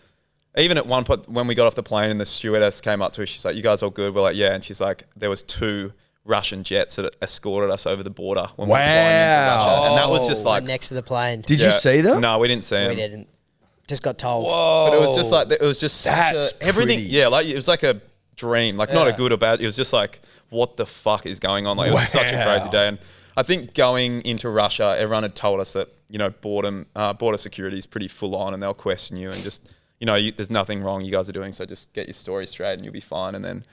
even at one point when we got off the plane and the stewardess came up to us, she's like, you guys all good? We're like, yeah. And she's like, there was 2 Russian jets that escorted us over the border when we were flying into Russia. And that was just Right like, next to the plane. Did you see them? No, we didn't see them. We didn't. Just got told. But it was just like, it was just such That's everything. pretty. Yeah, like it was like a dream, like not a good or bad. It was just like, what the fuck is going on? Like it was such a crazy day. And I think going into Russia, everyone had told us that, you know, border security is pretty full on and they'll question you and just, you know, there's nothing wrong you guys are doing. So just get your story straight and you'll be fine. And then,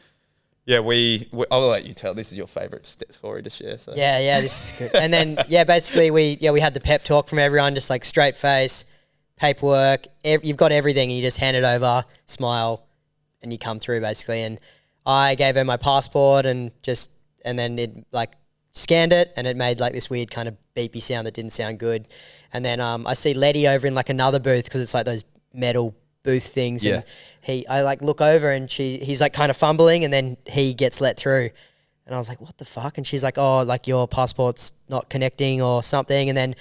yeah, I'll let you tell. This is your favorite story to share. So. Yeah, this is good. And then, basically we had the pep talk from everyone, just like straight face, paperwork. You've got everything and you just hand it over, smile, and you come through basically. And I gave her my passport and then it like scanned it and it made like this weird kind of beepy sound that didn't sound good. And then I see Letty over in like another booth because it's like those metal booth things. Yeah. And I like look over and he's like kind of fumbling and then he gets let through. And I was like, what the fuck? And she's like, oh, like your passport's not connecting or something. And then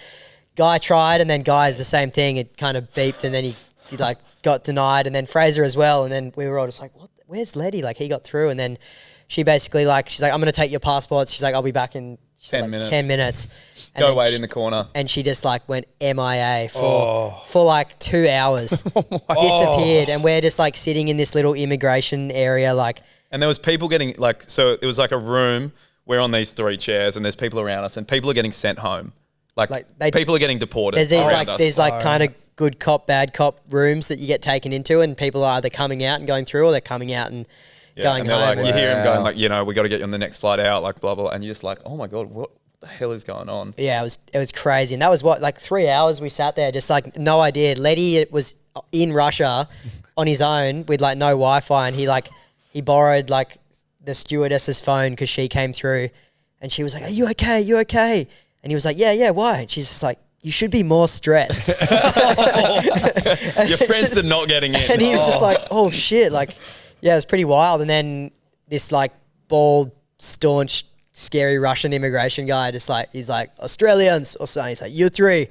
Guy tried and then Guy's the same thing. It kind of beeped and then he like got denied, and then Fraser as well. And then we were all just like, what? Where's Letty? Like he got through, and then she basically she's like, I'm going to take your passports. She's like, I'll be back in 10 minutes. 10 minutes. And Go then wait in the corner. and she just like went MIA for like 2 hours, disappeared. And we're just like sitting in this little immigration area, like, And there was people getting like, so it was like a room. We're on these 3 chairs and there's people around us and people are getting sent home. Like people are getting deported. there's these around like, us. there's like kind of good cop, bad cop rooms that you get taken into, and people are either coming out and going through, or they're coming out and going and they're home. like, you hear them going like, you know, we got to get you on the next flight out, like blah, blah. And you're just like, oh my God, what the hell is going on? Yeah, it was crazy. And that was what, like 3 hours we sat there, just like no idea. Letty was in Russia on his own with like no Wi-Fi, and he borrowed like the stewardess's phone because she came through, and she was like, "Are you okay? You okay?" And he was like, "Yeah, why?" And she's just like, "You should be more stressed." Your friends are not getting in. And he was just like, "Oh shit!" Like, yeah, it was pretty wild. And then this like bald, staunch, scary Russian immigration guy just like, he's like, "Australians," or something. He's like, "You three."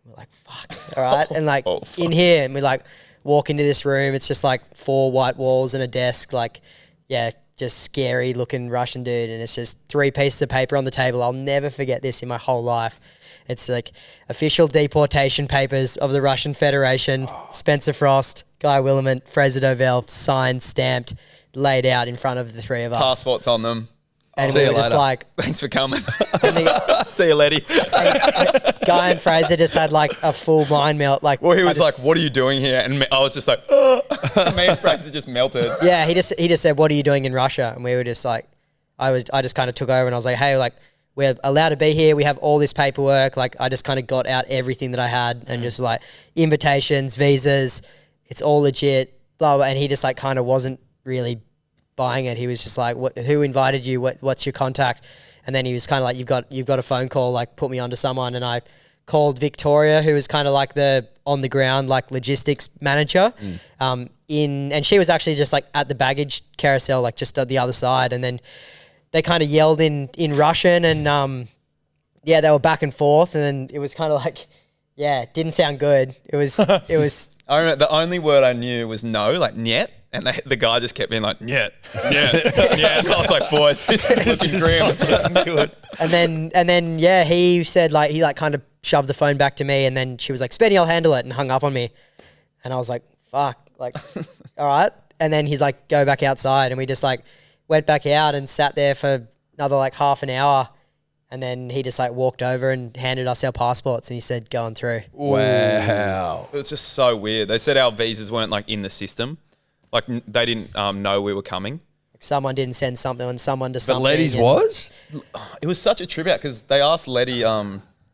We're like, "Fuck." All right. And like in here, and we like walk into this room. It's just like 4 white walls and a desk. Like, yeah, just scary looking Russian dude. And it's just 3 pieces of paper on the table. I'll never forget this in my whole life. It's like official deportation papers of the Russian Federation. Spencer Frost, Guy Williment, Fraser, Dovell, signed, stamped, laid out in front of the 3 of us. Passports on them. And we were just like, Thanks for coming. and See you, Letty. Guy and Fraser just had like a full mind melt. Like, Well, he was like, "What are you doing here?" And I was just like, me and Fraser just melted. yeah, he just said, "What are you doing in Russia?" And we were just like, I just kind of took over and I was like, "Hey, like, we're allowed to be here. We have all this paperwork." Like, I just kind of got out everything that I had and just like invitations, visas, it's all legit, blah, blah. And he just like kind of wasn't really buying it. He was just like, who invited you? What's your contact? And then he was kind of like, you've got a phone call, like put me onto someone. And I called Victoria, who was kind of like the on the ground, like logistics manager and she was actually just like at the baggage carousel, like just at the other side. And then they kind of yelled in Russian and they were back and forth. And then it was kind of like, yeah, it didn't sound good. It was, I remember the only word I knew was no, like "niet." And the guy just kept being like, "Niet, niet, niet." And I was like, "Boys, this is looking grim." Good. And then yeah, he said like, he like kind of shoved the phone back to me, and then she was like, "Spenny, I'll handle it," and hung up on me. And I was like, fuck, like, all right. And then he's like, "Go back outside." And we just like went back out and sat there for another like half an hour. And then he just like walked over and handed us our passports and he said, "Going through." Wow. It was just so weird. They said our visas weren't like in the system. Like they didn't know we were coming. Like someone didn't send something on someone to But something. Letty's and- was? It was such a trip out because they asked Letty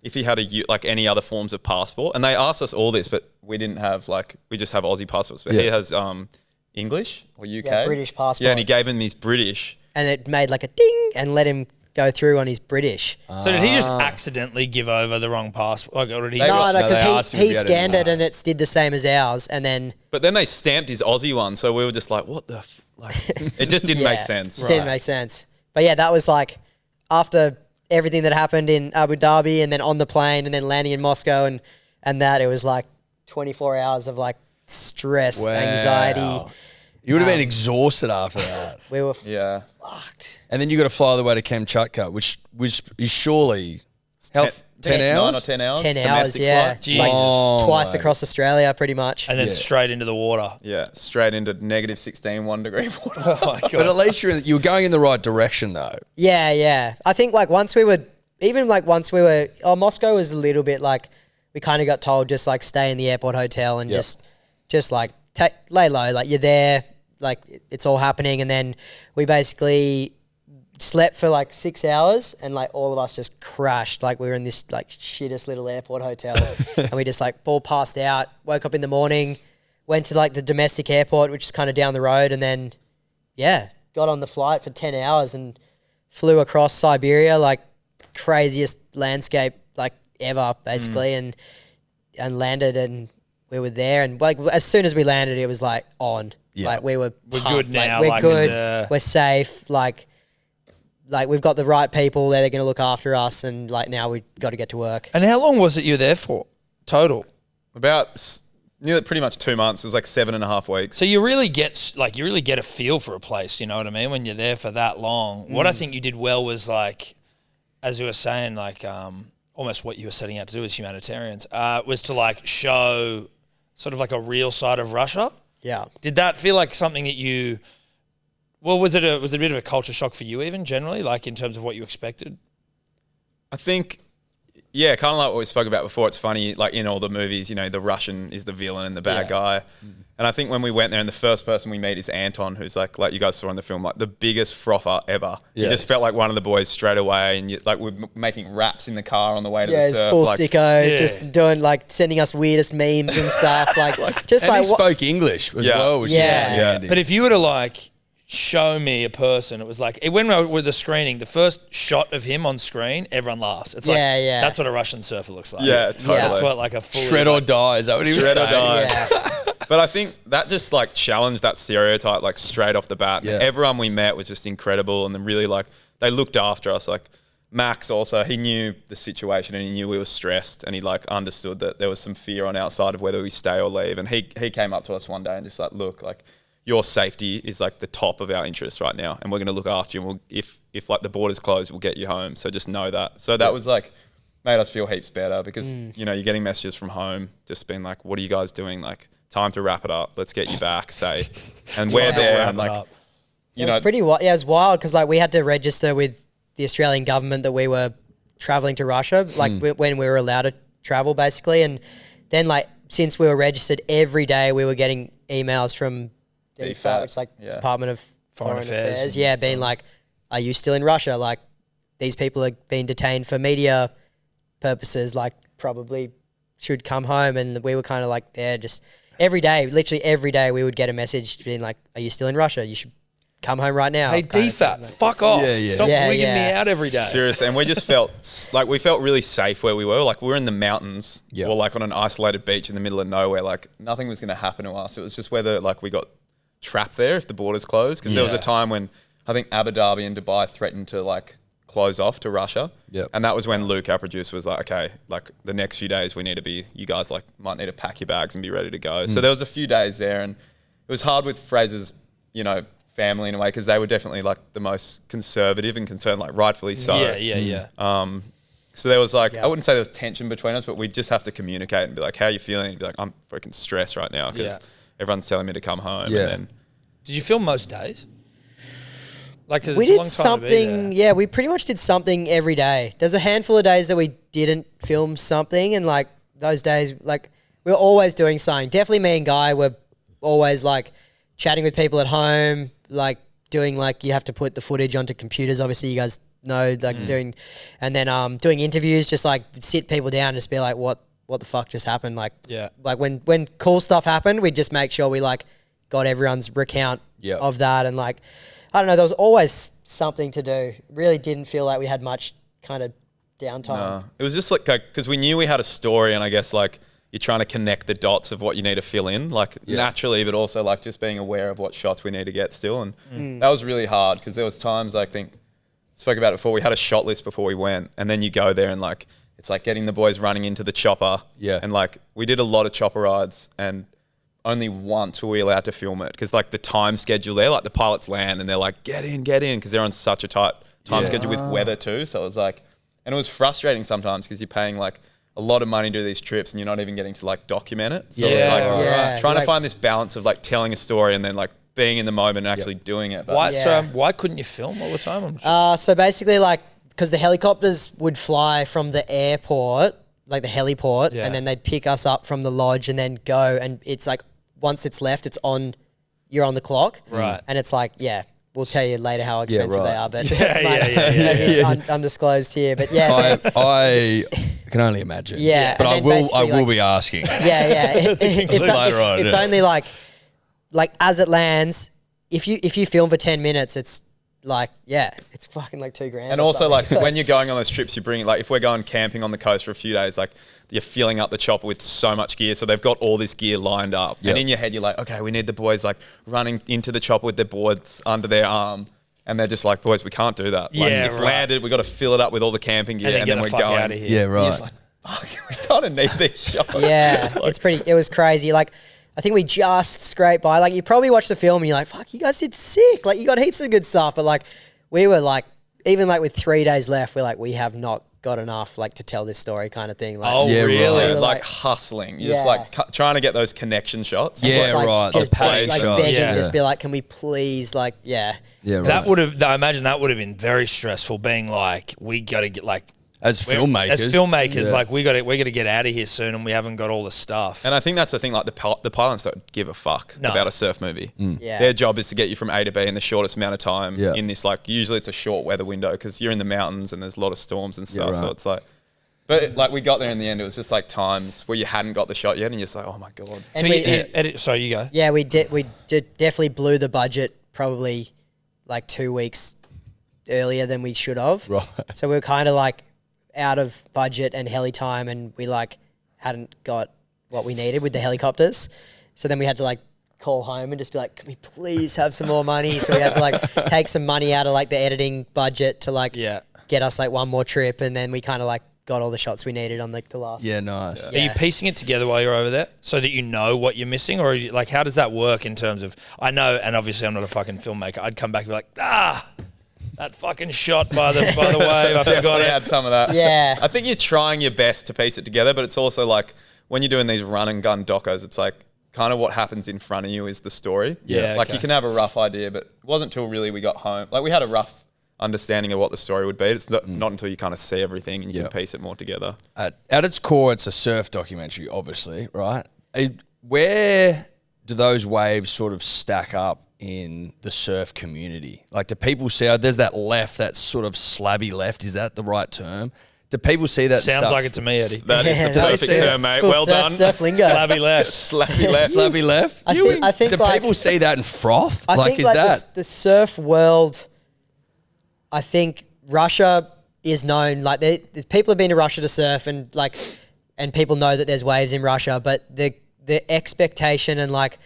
if he had like any other forms of passport, and they asked us all this, but we didn't have we just have Aussie passports. But he has English or UK, Yeah, British passport. Yeah, and he gave him his British. And it made like a ding and let him go through on his British. So did he just accidentally give over the wrong passport? Like, or did he? No, they asked because him if he he had scanned any- it and it did the same as ours. And then But then they stamped his Aussie one, so we were just like, "What the?" It just didn't make sense. Didn't make sense. But yeah, that was like after everything that happened in Abu Dhabi and then on the plane and then landing in Moscow and that, it was like 24 hours of like stress, Wow. anxiety. You would have been exhausted after that. We were Yeah. fucked. And then you got to fly all the way to Kamchatka, which is surely 10 hours? 9 or 10 hours. 10 hours, domestic yeah. flight. Jesus. Like Oh, twice mate. across Australia, pretty much. And then Yeah. straight into the water. Yeah, straight into negative 16, 1 degree water. Oh my god! But at least you were going in the right direction, though. Yeah, yeah. I think like once we were, Moscow was a little bit like, we kind of got told just like stay in the airport hotel and Yep. just like lay low. Like you're there, like it's all happening. And then we basically slept for like 6 hours and like all of us just crashed. Like we were in this like shittest little airport hotel and we just like all passed out, woke up in the morning, went to like the domestic airport, which is kind of down the road. And then, yeah, got on the flight for 10 hours and flew across Siberia, like craziest landscape like ever basically and landed and we were there. And like as soon as we landed, it was like on. Yeah. Like we were We're pumped. good now, Like, like, we're good. and, We're safe. Like we've got the right people there. They're going to look after us. And like now we got to get to work. And how long was it you were there for total? About nearly pretty much 2 months. It was like 7.5 weeks. So you really get a feel for a place. You know what I mean? When you're there for that long. What I think you did well was like, as you were saying, like almost what you were setting out to do as humanitarians was to like show sort of like a real side of Russia. Yeah. Did that feel like something that you? Well, was it a bit of a culture shock for you even generally, like in terms of what you expected? I think, Yeah, kind of like what we spoke about before. It's funny, like in all the movies, you know, the Russian is the villain and the bad guy. And I think when we went there, and the first person we meet is Anton, who's like you guys saw in the film, like the biggest frother ever. He just felt like one of the boys straight away, and we're making raps in the car on the way to the surf. Full sicko, just doing sending us weirdest memes and stuff. He spoke English as well. Which But if you were to show me a person, it was when we were with the screening, the first shot of him on screen, everyone laughs. It's that's what a Russian surfer looks like. Yeah, totally. That's what a full shred or die. Is that what he was saying? Shred or die. Yeah. But I think that just challenged that stereotype straight off the bat. Yeah. Everyone we met was just incredible, and then really they looked after us. Max also, he knew the situation and he knew we were stressed, and he understood that there was some fear on our side of whether we stay or leave. And he came up to us one day and just look, your safety is the top of our interest right now, and we're going to look after you. And if the border's closed, we'll get you home. So just know that. So that was made us feel heaps better, because you're getting messages from home just being what are you guys doing? Time to wrap it up. Let's get you back. And we're there. And it was pretty wild. Yeah, it was wild because we had to register with the Australian government that we were traveling to Russia, when we were allowed to travel, basically. And then since we were registered, every day we were getting emails from DFAT, which is Department of Foreign Affairs. Yeah, being are you still in Russia? These people are being detained for media purposes, probably should come home. And we were kind of there just every day, literally every day we would get a message being are you still in Russia? You should come home right now. Hey, DFAT, fuck off. Stop wigging me out every day. Seriously. And we just felt we felt really safe where we were. We were in the mountains or on an isolated beach in the middle of nowhere. Nothing was going to happen to us. It was just whether we got trapped there if the borders closed. Because there was a time when I think Abu Dhabi and Dubai threatened to close off to Russia. Yep. And that was when Luke, our producer, was okay, the next few days we need to be, you guys might need to pack your bags and be ready to go. So there was a few days there, and it was hard with Fraser's, family in a way, because they were definitely the most conservative and concerned, rightfully so. Yeah. So there was I wouldn't say there was tension between us, but we just have to communicate and be how are you feeling? And be I'm freaking stressed right now because everyone's telling me to come home. Yeah. And then, did you film most days? We did something, we pretty much did something every day. There's a handful of days that we didn't film something, and those days, we were always doing something. Definitely me and Guy were always chatting with people at home, doing you have to put the footage onto computers, obviously you guys know, doing, and then doing interviews, just sit people down and just be what the fuck just happened? When cool stuff happened, we'd just make sure we got everyone's recount of that, and I don't know, there was always something to do. Really didn't feel like we had much kind of downtime. No, it was just because we knew we had a story, and I guess you're trying to connect the dots of what you need to fill in, naturally, but also just being aware of what shots we need to get still. And that was really hard, because there was times, I think, spoke about it before, we had a shot list before we went, and then you go there and it's getting the boys running into the chopper. Yeah. And we did a lot of chopper rides, and only once were we allowed to film it, because the time schedule there, the pilots land and they're get in, because they're on such a tight time schedule with weather too. So it was and it was frustrating sometimes, because you're paying a lot of money to do these trips and you're not even getting to document it. So it's trying to find this balance of telling a story and then being in the moment and actually doing it. But why couldn't you film all the time? So basically because the helicopters would fly from the airport, the heliport, and then they'd pick us up from the lodge and then go, and it's once it's left, you're on the clock. Right. And it's we'll tell you later how expensive they are, but maybe it's undisclosed here. But I can only imagine. Yeah. But I will be asking. It's only as it lands, if you film for 10 minutes, it's it's fucking $2,000. And also when you're going on those trips, you bring if we're going camping on the coast for a few days, you're filling up the chopper with so much gear. So they've got all this gear lined up. Yep. And in your head, you're okay, we need the boys running into the chopper with their boards under their arm. And they're just boys, we can't do that. It's landed. We've got to fill it up with all the camping gear. And then we're going out of here. Yeah, right. You're fuck, we kind of need these shots. Yeah, it was crazy. I think we just scraped by. You probably watch the film and you're fuck, you guys did sick. You got heaps of good stuff. But we were even with 3 days left, we're we have not got enough to tell this story kind of thing. Really? Right. Hustling. You're just trying to get those connection shots. Yeah, right. Just those shots. Begging, just be can we please Yeah, right. That would have, I imagine that would have been very stressful, being we got to get As filmmakers, like we got to get out of here soon, and we haven't got all the stuff. And I think that's the thing. Like the pilots don't give a fuck about a surf movie. Yeah. Their job is to get you from A to B in the shortest amount of time. Yeah. In this, like, usually it's a short weather window because you're in the mountains and there's a lot of storms and stuff. Yeah, right. So it's like, but like we got there in the end, it was just like times where you hadn't got the shot yet, and you're just like, oh my god. And Sorry, you go. Yeah, we definitely blew the budget probably like 2 weeks earlier than we should have. Right. So we were kind of like out of budget and heli time, and we like hadn't got what we needed with the helicopters. So then we had to like call home and just be like, can we please have some more money? So we had to like take some money out of like the editing budget to like get us like one more trip, and then we kind of like got all the shots we needed on like the last. Yeah, nice. Are you piecing it together while you're over there so that you know what you're missing, or like how does that work in terms of? I know, and obviously I'm not a fucking filmmaker. I'd come back and be like, that fucking shot by the wave, I forgot it. Had some of that. Yeah. I think you're trying your best to piece it together, but it's also like when you're doing these run and gun docos, it's like kind of what happens in front of you is the story. Yeah, Like okay. you can have a rough idea, but it wasn't till really we got home. Like we had a rough understanding of what the story would be. It's not until you kind of see everything and you can piece it more together. At its core, it's a surf documentary, obviously, right? Where do those waves sort of stack up in the surf community? Like, do people see, there's that left, that sort of slabby left, is that the right term? Do people see that Sounds stuff? like it to me, Eddie. That is the perfect term, mate. Full Well done. surf lingo. Slabby left. Slabby left. Slabby left? I think do like, people see that in froth? I Like, think is like that? the surf world, I think Russia is known, like people have been to Russia to surf, and like, and people know that there's waves in Russia, but the expectation and like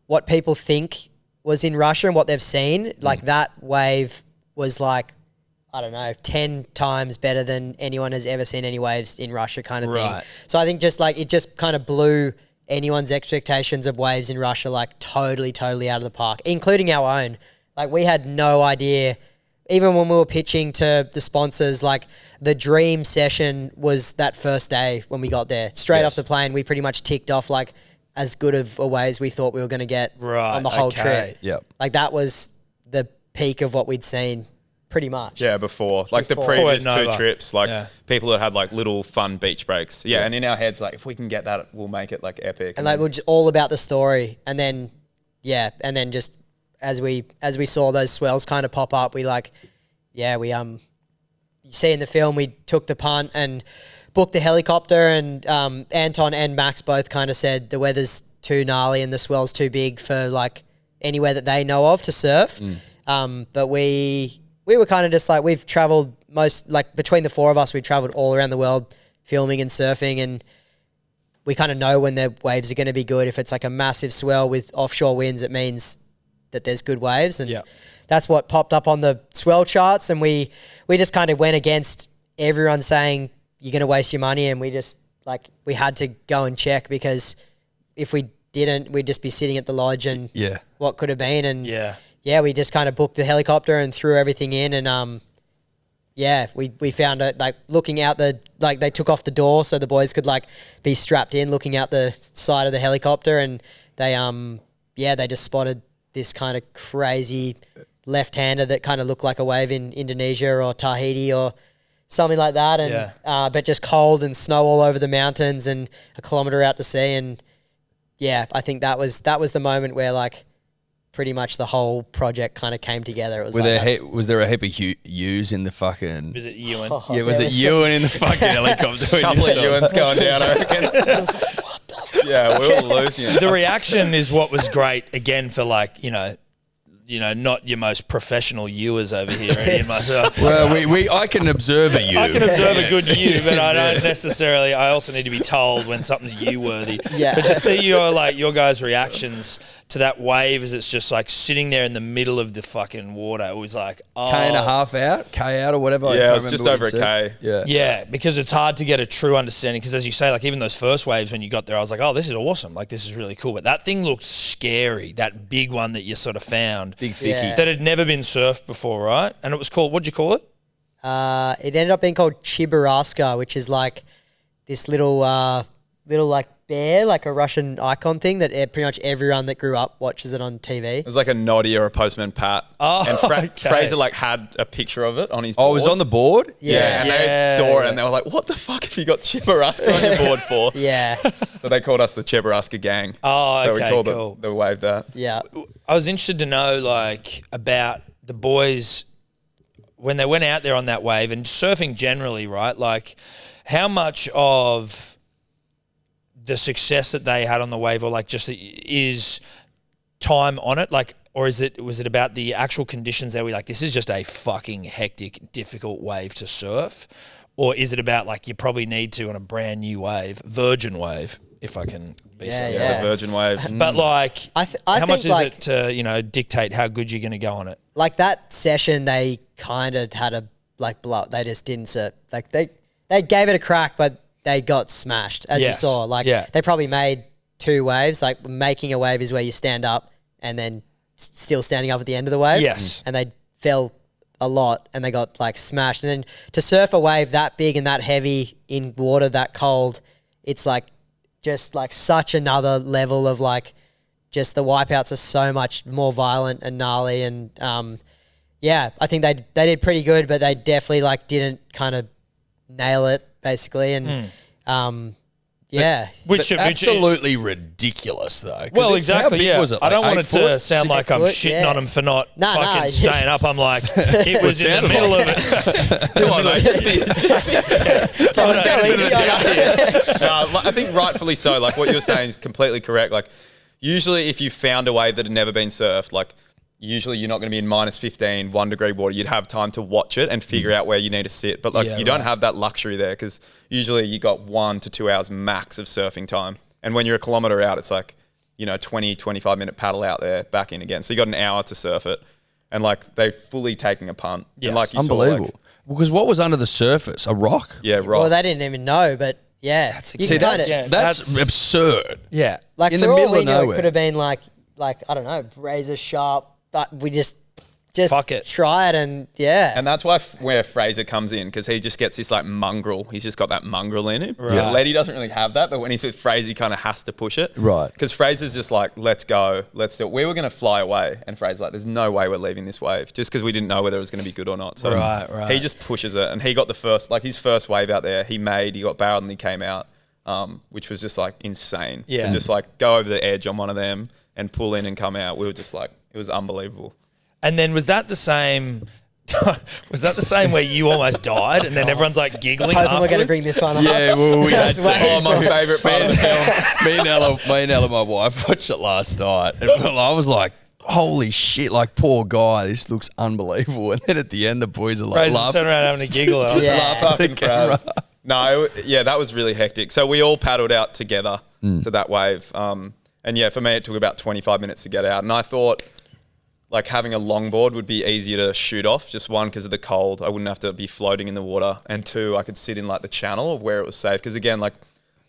what people think was in Russia and what they've seen, like that wave was like, I don't know, 10 times better than anyone has ever seen any waves in Russia kind of Right. thing. So I think just like, it just kind of blew anyone's expectations of waves in Russia like totally out of the park, including our own. Like we had no idea, even when we were pitching to the sponsors, like the dream session was that first day when we got there. Straight off the plane, we pretty much ticked off like as good of a waves we thought we were going to get on the whole trip. Yep. Like that was the peak of what we'd seen pretty much. Yeah, before. Like the Before. previous Before two Nova. trips, like Yeah. people that had like little fun beach breaks. Yeah, and in our heads, like if we can get that, we'll make it like epic. And like we're just all about the story. And then, and then just as we saw those swells kind of pop up, we like, you see in the film, we took the punt and booked the helicopter, and Anton and Max both kind of said the weather's too gnarly and the swell's too big for like anywhere that they know of to surf. But we were kind of just like, we've traveled between the four of us, we've traveled all around the world filming and surfing, and we kind of know when the waves are going to be good. If it's like a massive swell with offshore winds, it means that there's good waves. And that's what popped up on the swell charts. And we just kind of went against everyone saying, you're going to waste your money. And we just like, we had to go and check, because if we didn't, we'd just be sitting at the lodge and what could have been. And we just kind of booked the helicopter and threw everything in. And we found it like looking out they took off the door so the boys could like be strapped in, looking out the side of the helicopter, and they just spotted this kind of crazy left-hander that kind of looked like a wave in Indonesia or Tahiti or something like that, and but just cold and snow all over the mountains and a kilometre out to sea. And I think that was the moment where like pretty much the whole project kind of came together. It was Was there a heap of U's in the fucking? Was it Ewan? Was it Ewan in the fucking helicopter? couple of Ewans going down, I reckon. Yeah, we were losing it. The reaction is what was great, again, for like, not your most professional viewers over here, Eddie and myself. Well, I can observe a U. I can observe a good you, but I don't necessarily. I also need to be told when something's you worthy. Yeah. But to see your guys' reactions to that wave as it's just like sitting there in the middle of the fucking water, it was like, K out or whatever. I Yeah, can't it was just remember over what a you K. said. Yeah, because it's hard to get a true understanding. Because as you say, like even those first waves when you got there, I was like, oh, this is awesome. Like this is really cool. But that thing looked scary. That big one that you sort of found, Big thicky. Yeah. that had never been surfed before, right? And it was called, what'd you call it? It ended up being called Chibaraska, which is like this little like bear, like a Russian icon thing that pretty much everyone that grew up watches it on TV. It was like a Noddy or a Postman Pat. Oh, and okay. Fraser like had a picture of it on his board. Oh, it was on the board? Yeah, and they saw it and they were like, what the fuck have you got Cheburashka on your board for? Yeah. So they called us the Cheburashka gang. Oh, so okay, we called cool. the wave that. Yeah. I was interested to know, like, about the boys when they went out there on that wave and surfing generally, right? Like, how much of the success that they had on the wave, or like just is time on it, like, or was it about the actual conditions that we like? This is just a fucking hectic, difficult wave to surf, or is it about like you probably need to on a brand new wave, virgin wave, if I can be so. Yeah, the Virgin Wave. But like, I how think much is like, it to dictate how good you're going to go on it? like that session, they kind of had a like blow. They just didn't surf. Like they gave it a crack, but they got smashed, as you Yes. saw. Like they probably made 2 waves. Like making a wave is where you stand up and then still standing up at the end of the wave. Yes. And they fell a lot and they got like smashed. And then to surf a wave that big and that heavy in water that cold, it's like just like such another level of like just the wipeouts are so much more violent and gnarly. And yeah, I think they did pretty good, but they definitely like didn't kind of nail it basically. And yeah. Which absolutely ridiculous though. 'Cause well, it's- how exactly. big Yeah, was it? I don't Like want 8 it to foot? sound like I'm 6 foot, shitting on them for not Nah, fucking it's staying up. I'm like, it was in the sounded middle like of it. Come on, mate. Just be. Go easy on us. No, I think rightfully so. Like what you're saying is completely correct. Like usually if you found a wave that had never been surfed, like usually you're not going to be in minus 15, 1 degree water. You'd have time to watch it and figure out where you need to sit. But like Yeah, you don't right. have that luxury there because usually you got 1 to 2 hours max of surfing time. And when you're a kilometre out, it's like, 20, 25 minute paddle out there, back in again. So you got an hour to surf it. And like they're fully taking a punt. Yes. And like you Unbelievable. saw, like, Because what was under the surface? A rock? yeah, right. Well, they didn't even know, but yeah. That's You See, can that's, kinda- that's absurd. Yeah. like in for the all middle we of know, nowhere. it could have been like I don't know, razor sharp, but we just Fuck it. try it and yeah. And that's why where Fraser comes in, because he just gets this like mongrel. He's just got that mongrel in him. Right. Yeah. Letty doesn't really have that, but when he's with Fraser, he kind of has to push it. Right. Because Fraser's just like, let's go, let's do it. We were going to fly away, and Fraser's like, there's no way we're leaving this wave, just because we didn't know whether it was going to be good or not. So Right. he just pushes it, and he got his first wave out there. He got barreled and he came out, which was just like insane. Yeah. To just like go over the edge on one of them and pull in and come out. We were just like, it was unbelievable. And then was that the same? Was that the same where you almost died and then everyone's like giggling? Hoping we're going to afterwards? bring this one up. Yeah, well, we had That's to. way Oh, my too- favourite part of the film. Me and Ella, my wife, watched it last night. And I was like, holy shit, like, poor guy, this looks unbelievable. And then at the end, the boys are like, Fraser's laughing. turning around having a giggle. I was Yeah. like, Laugh at the Fucking camera. Fraz. No, that was really hectic. So we all paddled out together to that wave. And yeah, for me, it took about 25 minutes to get out. And I thought like having a longboard would be easier to shoot off. Just 1, because of the cold. I wouldn't have to be floating in the water. And 2, I could sit in like the channel of where it was safe. Because again, like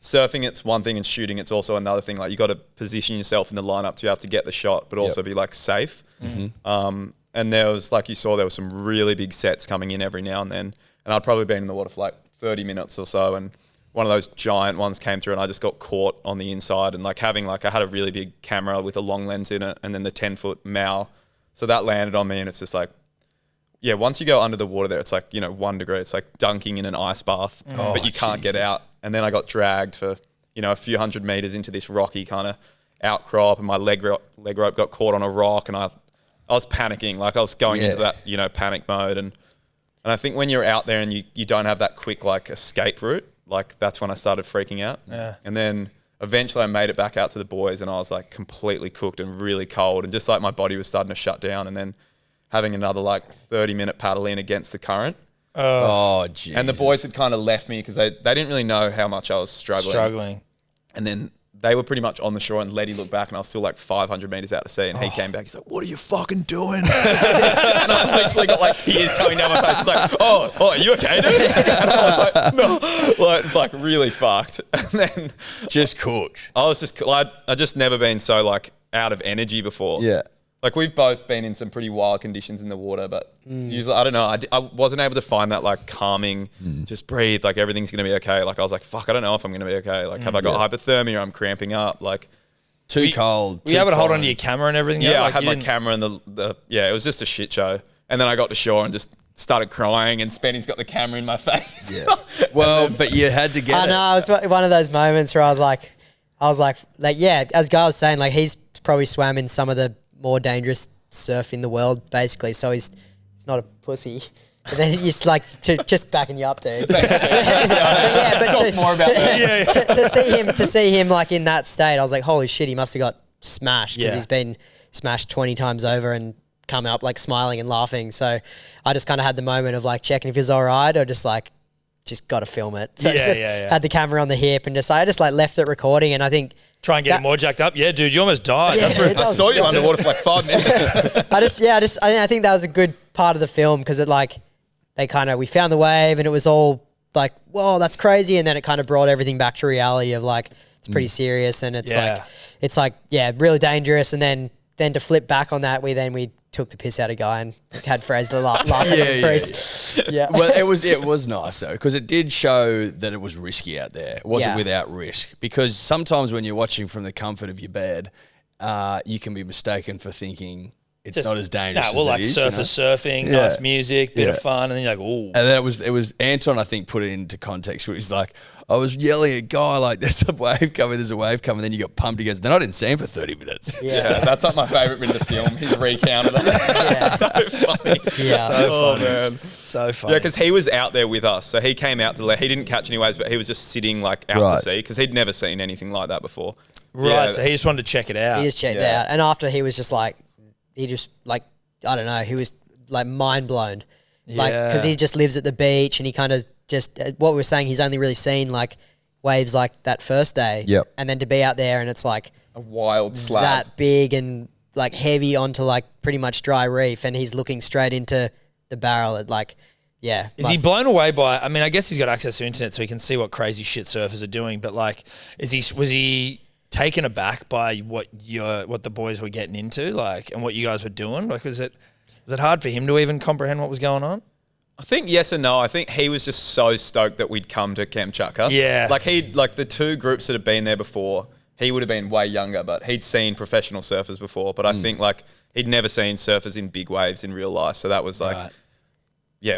surfing, it's one thing, and shooting, it's also another thing. Like you got to position yourself in the lineup to have to get the shot, but also be like safe. And there was, like you saw, there was some really big sets coming in every now and then. And I'd probably been in the water for like 30 minutes or so. And one of those giant ones came through and I just got caught on the inside. And like I had a really big camera with a long lens in it and then the 10-foot mow. So that landed on me and it's just like, yeah, once you go under the water there, it's like, 1 degree. It's like dunking in an ice bath, but you can't get out. And then I got dragged for, a few hundred meters into this rocky kind of outcrop and my leg rope got caught on a rock and I was panicking. Like I was going into that, panic mode. And I think when you're out there and you don't have that quick like escape route, like that's when I started freaking out. Yeah. And then eventually I made it back out to the boys and I was like completely cooked and really cold and just like my body was starting to shut down and then having another like 30-minute paddle in against the current. Oh, jeez. And the boys had kind of left me because they didn't really know how much I was struggling. And then they were pretty much on the shore and Letty looked back and I was still like 500 meters out to sea and he came back. He's like, what are you fucking doing? And I literally got like tears coming down my face. It's like, oh, are you okay, dude? And I was like, no. Like, it's like really fucked. And then just cooked. I was just, I just never been so like out of energy before. Yeah. Like we've both been in some pretty wild conditions in the water, but usually, I don't know. I wasn't able to find that like calming, just breathe, like everything's going to be okay. Like I was like, fuck, I don't know if I'm going to be okay. Like have I got hypothermia? I'm cramping up. Like too cold. Were you able to hold on to your camera and everything? Yeah, Like I had my camera and it was just a shit show. And then I got to shore and just started crying, and Spenny's got the camera in my face. Yeah. Well, but you had to get I know, it was one of those moments where I was like, yeah, as Guy was saying, like he's probably swam in some of the more dangerous surf in the world, basically. So he's not a pussy. But then he's like just backing you up, dude. To see him like in that state, I was like, holy shit, he must have got smashed because he's been smashed 20 times over and come up like smiling and laughing. So I just kind of had the moment of like checking if he's all right, or just got to film it. So had the camera on the hip and I just like left it recording, and I think try and get it more jacked up. Yeah, dude, you almost died. Yeah, I saw you underwater for like 5 minutes. I think that was a good part of the film because it like we found the wave and it was all like, whoa, that's crazy, and then it kind of brought everything back to reality of like it's pretty serious, and it's like really dangerous, and then to flip back on that, we took the piss out of Guy and had Fraser laughing at him. Yeah. Well, it was nice though, because it did show that it was risky out there. It wasn't without risk, because sometimes when you're watching from the comfort of your bed, you can be mistaken for thinking it's not as dangerous as like it is. Surfing, nice music, bit of fun, and then you're like, ooh. And then it was Anton, I think, put it into context where he's like, I was yelling at Guy like, there's a wave coming. Then you got pumped. He goes, then I didn't see him for 30 minutes. Yeah, that's like my favourite bit of the film. His recount of that. So funny. Yeah. So funny. Man. So funny. Yeah, because he was out there with us. So he came out to he didn't catch any waves, but he was just sitting like out to sea because he'd never seen anything like that before. Right, Yeah. so he just wanted to check it out. He just checked it out. And after he was just like, I don't know, he was like mind blown. Like, because he just lives at the beach and he kind of just, what we were saying, he's only really seen like waves like that first day. Yep. And then to be out there and it's like A wild slab. that big and like heavy onto like pretty much dry reef, and he's looking straight into the barrel at like, yeah. Is he blown away by, I mean, I guess he's got access to internet so he can see what crazy shit surfers are doing, but like, was he taken aback by what the boys were getting into, like, and what you guys were doing? Like, was it hard for him to even comprehend what was going on? I think yes and no. I think he was just so stoked that we'd come to Kamchatka. Yeah. Like the two groups that had been there before, he would have been way younger, but he'd seen professional surfers before. But I think like he'd never seen surfers in big waves in real life. So that was like,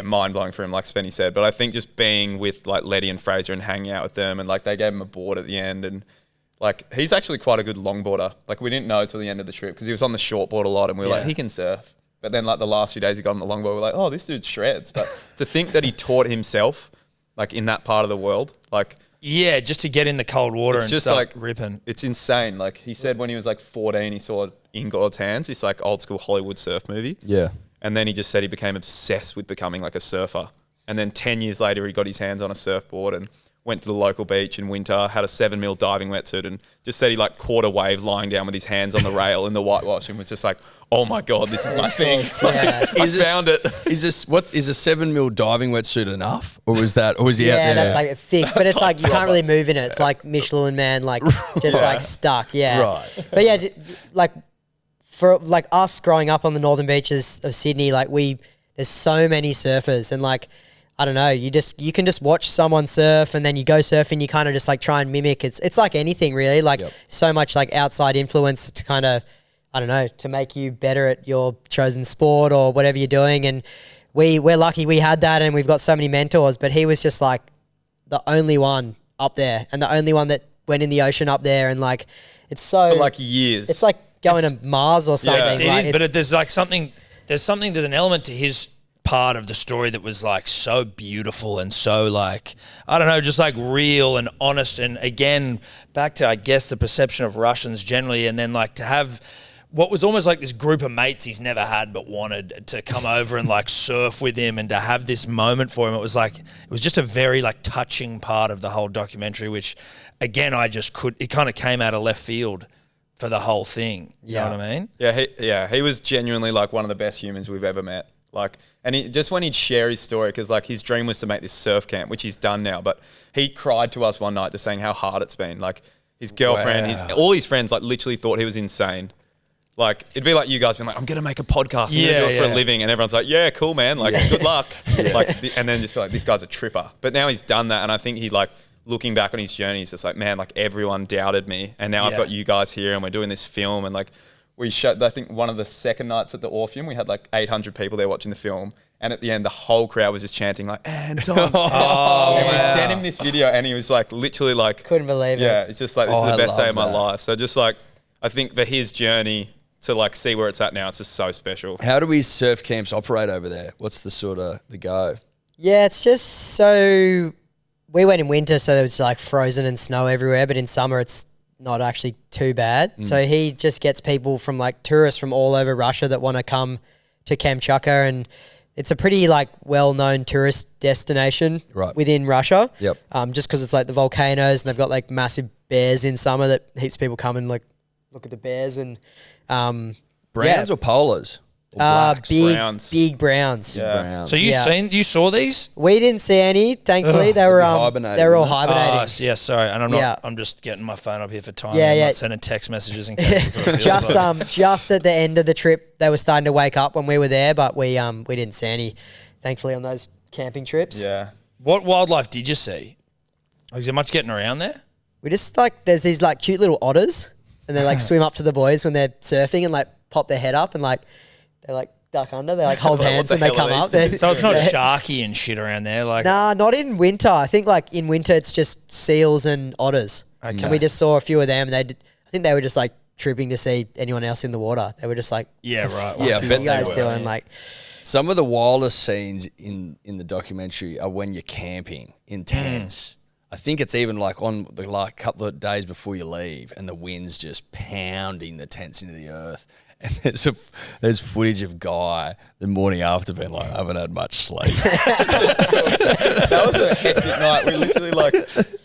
mind blowing for him, like Spenny said. But I think just being with like Letty and Fraser and hanging out with them, and like they gave him a board at the end, and like he's actually quite a good longboarder. Like we didn't know till the end of the trip because he was on the shortboard a lot, and we were like, he can surf. But then like the last few days he got on the longboard, we're like, oh, this dude shreds. But to think that he taught himself like in that part of the world, like just to get in the cold water and just start like ripping. It's insane. Like he said when he was like 14, he saw In God's Hands, this like old school Hollywood surf movie. Yeah. And then he just said he became obsessed with becoming like a surfer. And then 10 years later, he got his hands on a surfboard and went to the local beach in winter, had a 7mm diving wetsuit, and just said he like caught a wave lying down with his hands on the rail in the whitewash, and was just like, oh my God, this is my thing. I found it. Is a 7mm diving wetsuit enough? Or was he out there? Yeah, that's like thick, but it's like you can't really move in it. It's like Michelin Man, like just like stuck. Yeah. Right. But yeah, like for like us growing up on the northern beaches of Sydney, like there's so many surfers, and like, I don't know, you can just watch someone surf, and then you go surfing, you kind of just like try and mimic. It's like anything really, like so much like outside influence to kind of, I don't know, to make you better at your chosen sport or whatever you're doing. And we're lucky we had that, and we've got so many mentors, but he was just like the only one up there and the only one that went in the ocean up there. And like, it's so for like years. It's like going to Mars or something. Yeah. Like, There's like something, there's an element to his part of the story that was like so beautiful and so like, I don't know, just like real and honest. And again, back to, I guess, the perception of Russians generally, and then like to have what was almost like this group of mates he's never had but wanted to come over and like surf with him, and to have this moment for him. It was just a very like touching part of the whole documentary, which again, it kind of came out of left field for the whole thing. You know what I mean? He was genuinely like one of the best humans we've ever met. Like, and just when he'd share his story, because like his dream was to make this surf camp, which he's done now, but he cried to us one night just saying how hard it's been. Like his girlfriend, all his friends like literally thought he was insane. like, it'd be like you guys being like, I'm going to make a podcast. I'm Yeah, going to do it for yeah. a living. And everyone's like, yeah, cool, man. Like, good luck. Like, and then just be like, this guy's a tripper. But now he's done that. And I think he like, looking back on his journey, he's just like, man, like everyone doubted me. And now I've got you guys here and we're doing this film. And like, we shot, I think one of the second nights at the Orpheum, we had like 800 people there watching the film. And at the end, the whole crowd was just chanting like, Anton. And we sent him this video and he was like, literally like. Couldn't believe it. Yeah, it's just like, this is the best day of my that. life. So just like, I think for his journey to like see where it's at now, it's just so special. How do we surf camps operate over there? What's the sort of the go? Yeah, it's just so we went in winter, so it was like frozen and snow everywhere. But in summer, it's not actually too bad. So he just gets people from like tourists from all over Russia that want to come to Kamchatka, and it's a pretty like well-known tourist destination within Russia. Yep. Just because it's like the volcanoes, and they've got like massive bears in summer that heaps of people come and like look at the bears and Browns or polars? Or blacks? Browns. big browns. Yeah. Browns. So you saw these? We didn't see any, thankfully. They were hibernating, they were all weren't hibernating. Yeah, sorry. And I'm not. Yeah. I'm just getting my phone up here for time. Yeah, I'm yeah. not sending text messages in case it's a Just at the end of the trip, they were starting to wake up when we were there, but we didn't see any, thankfully, on those camping trips. Yeah. What wildlife did you see? Like, is there much getting around there? We just like there's these like cute little otters, and they like swim up to the boys when they're surfing and like pop their head up and like they like duck under. They like hold What hands the when they hell come are up. these They're- So it's not Yeah. sharky and shit around there. Like, Nah, not in winter. I think like in winter it's just seals and otters. Okay. And we just saw a few of them. And I think they were just like tripping to see anyone else in the water. They were just like, yeah, right. Yeah, I what are bet you guys they were. doing? Like, Some of the wildest scenes in the documentary are when you're camping in tents. I think it's even like on the like couple of days before you leave, and the wind's just pounding the tents into the earth. And there's footage of Guy the morning after being like, I haven't had much sleep. That was a hectic night. We literally like,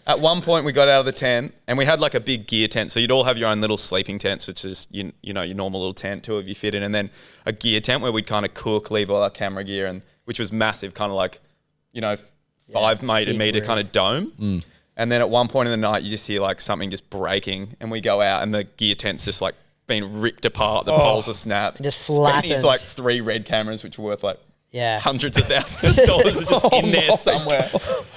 at one point we got out of the tent and we had like a big gear tent. So you'd all have your own little sleeping tents, which is, you know, your normal little tent, two of you fit in. And then a gear tent where we'd kind of cook, leave all our camera gear, and which was massive, kind of like, you know, 5 meter kind of dome. And then at one point in the night, you just hear like something just breaking, and we go out and the gear tent's just like being ripped apart. The poles are snapped. Just Spenny's flattened. like 3 red cameras, which are worth like yeah. hundreds of thousands of dollars are just in there somewhere.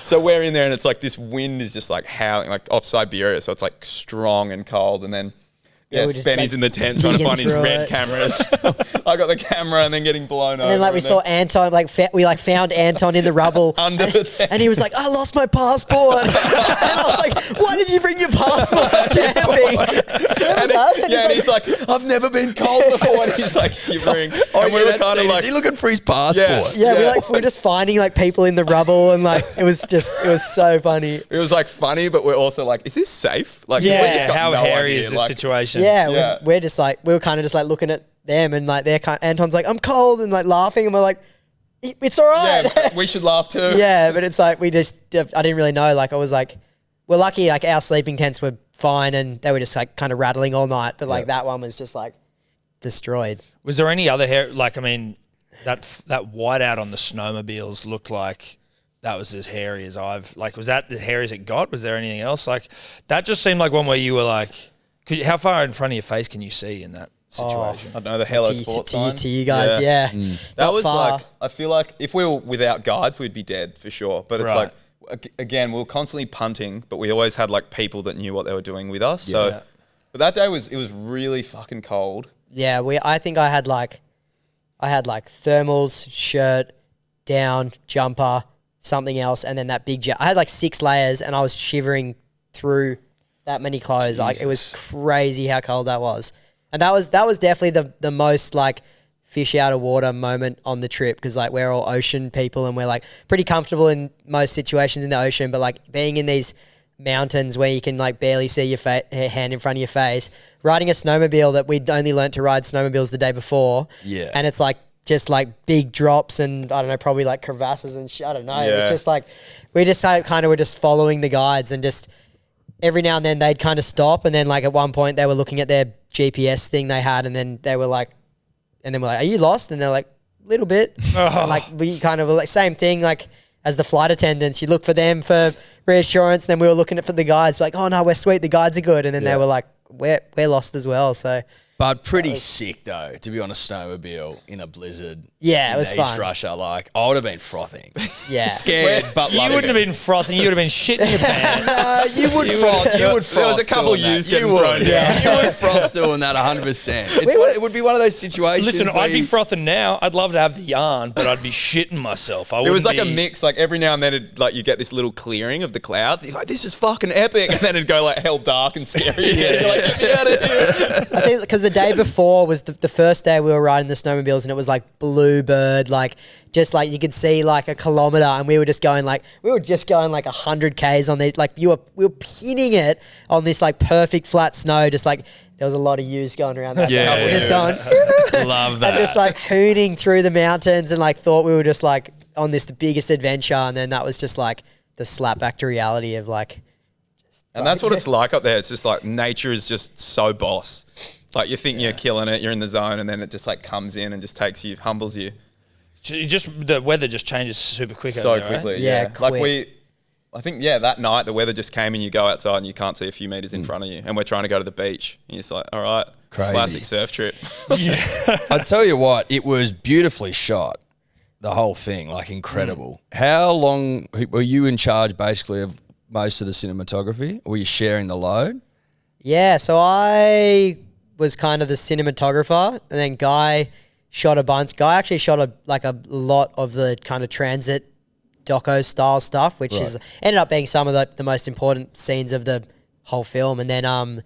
So we're in there and it's like this wind is just like howling, like off Siberia. So it's like strong and cold. And then we're just, Spenny's like, in the tent trying to digging find his through red it. cameras. I got the camera and then getting blown over. And then like we saw Anton, like we like found Anton in the rubble. Under the tent. And he was like, I lost my passport. And I was like, why did you bring your passport camping? And he's like, I've never been cold before. And he's like shivering. And we were kind of like, is he looking for his passport? Yeah, we were just finding like people in the rubble, and like it was so funny. it was like funny, but we're also like, is this safe? Like, Yeah. we just got How no hairy idea. is this Like, situation? Yeah, Yeah. we're just like we were kind of just like looking at them, and like Anton's like, I'm cold, and like laughing, and we're like, it's all right. Yeah, we should laugh too. Yeah, but it's like I didn't really know. Like I was like, we're lucky. Like our sleeping tents were fine, and they were just like kind of rattling all night. But like that one was just like destroyed. Was there any other hair? Like, I mean, that whiteout on the snowmobiles looked like that was as hairy as I've. Like, was that as hairy as it got? Was there anything else? Like, that just seemed like one where you were like, how far in front of your face can you see in that situation? I don't know, the Hello To Sports you, sign. to you guys, yeah. That Not was far. like, I feel like if we were without guides, we'd be dead for sure. But it's Right. like, again, we were constantly punting, but we always had like people that knew what they were doing with us. So, but that day it was really fucking cold. Yeah, I think I had like thermals, shirt, down, jumper, something else, and then that big I had like 6 layers, and I was shivering through that many clothes. Like it was crazy how cold that was. And that was definitely the most like fish out of water moment on the trip, because like we're all ocean people and we're like pretty comfortable in most situations in the ocean, but like being in these mountains where you can like barely see your hand in front of your face, riding a snowmobile that we'd only learnt to ride snowmobiles the day before. Yeah. And it's like just like big drops and I don't know, probably like crevasses and shit. I don't know. It was Yeah. just like, we just kind of were just following the guides, and just every now and then they'd kind of stop. And then like at one point they were looking at their GPS thing they had, and then they were like, and then we're like, are you lost? And they're like, little bit. And like we kind of were like, same thing, like as the flight attendants, you look for them for reassurance. Then we were looking for the guides, like, oh no, we're sweet, the guides are good. And then they were like, we're lost as well. So But pretty sick though to be on a snowmobile in a blizzard. Yeah, in it was East fun. Russia. Like I would have been frothing. Yeah. Scared, but You loving wouldn't have it. been frothing. You would have been shitting your pants. You would froth. You would froth. There was a couple doing yous that. getting You thrown would. down. You would froth doing that 100%. It would be one of those situations. Listen, where I'd be you- frothing now. I'd love to have the yarn, but I'd be shitting myself. It was like a mix. Like every now and then, you get this little clearing of the clouds. You're like, this is fucking epic, and then it'd go like hell dark and scary. You're like, get me out of here. I think because the day before was the first day we were riding the snowmobiles, and it was like bluebird, like just like you could see like a kilometer, and we were just going like 100 k's on these. Like we were pinning it on this like perfect flat snow, just like there was a lot of ewes going around that. Yeah, we're just yeah. going Love that. and just like hooning through the mountains, and like thought we were just like on this the biggest adventure, and then that was just like the slap back to reality of like. And that's what it's like up there. It's just like nature is just so boss. Like you think you're killing it, you're in the zone, and then it just like comes in and just takes you, humbles you The weather just changes super quick. so over there, right? quickly. Yeah, Like quick. I think that night the weather just came and you go outside and you can't see a few meters in front of you, and we're trying to go to the beach. And you're just like, all right, Crazy. classic surf trip. I tell you what, it was beautifully shot. The whole thing, like incredible. How long were you in charge basically of most of the cinematography? Or were you sharing the load? Yeah, so I was kind of the cinematographer, and then Guy shot a bunch. Guy actually shot a lot of the kind of transit Doco style stuff, which is ended up being some of the most important scenes of the whole film. And then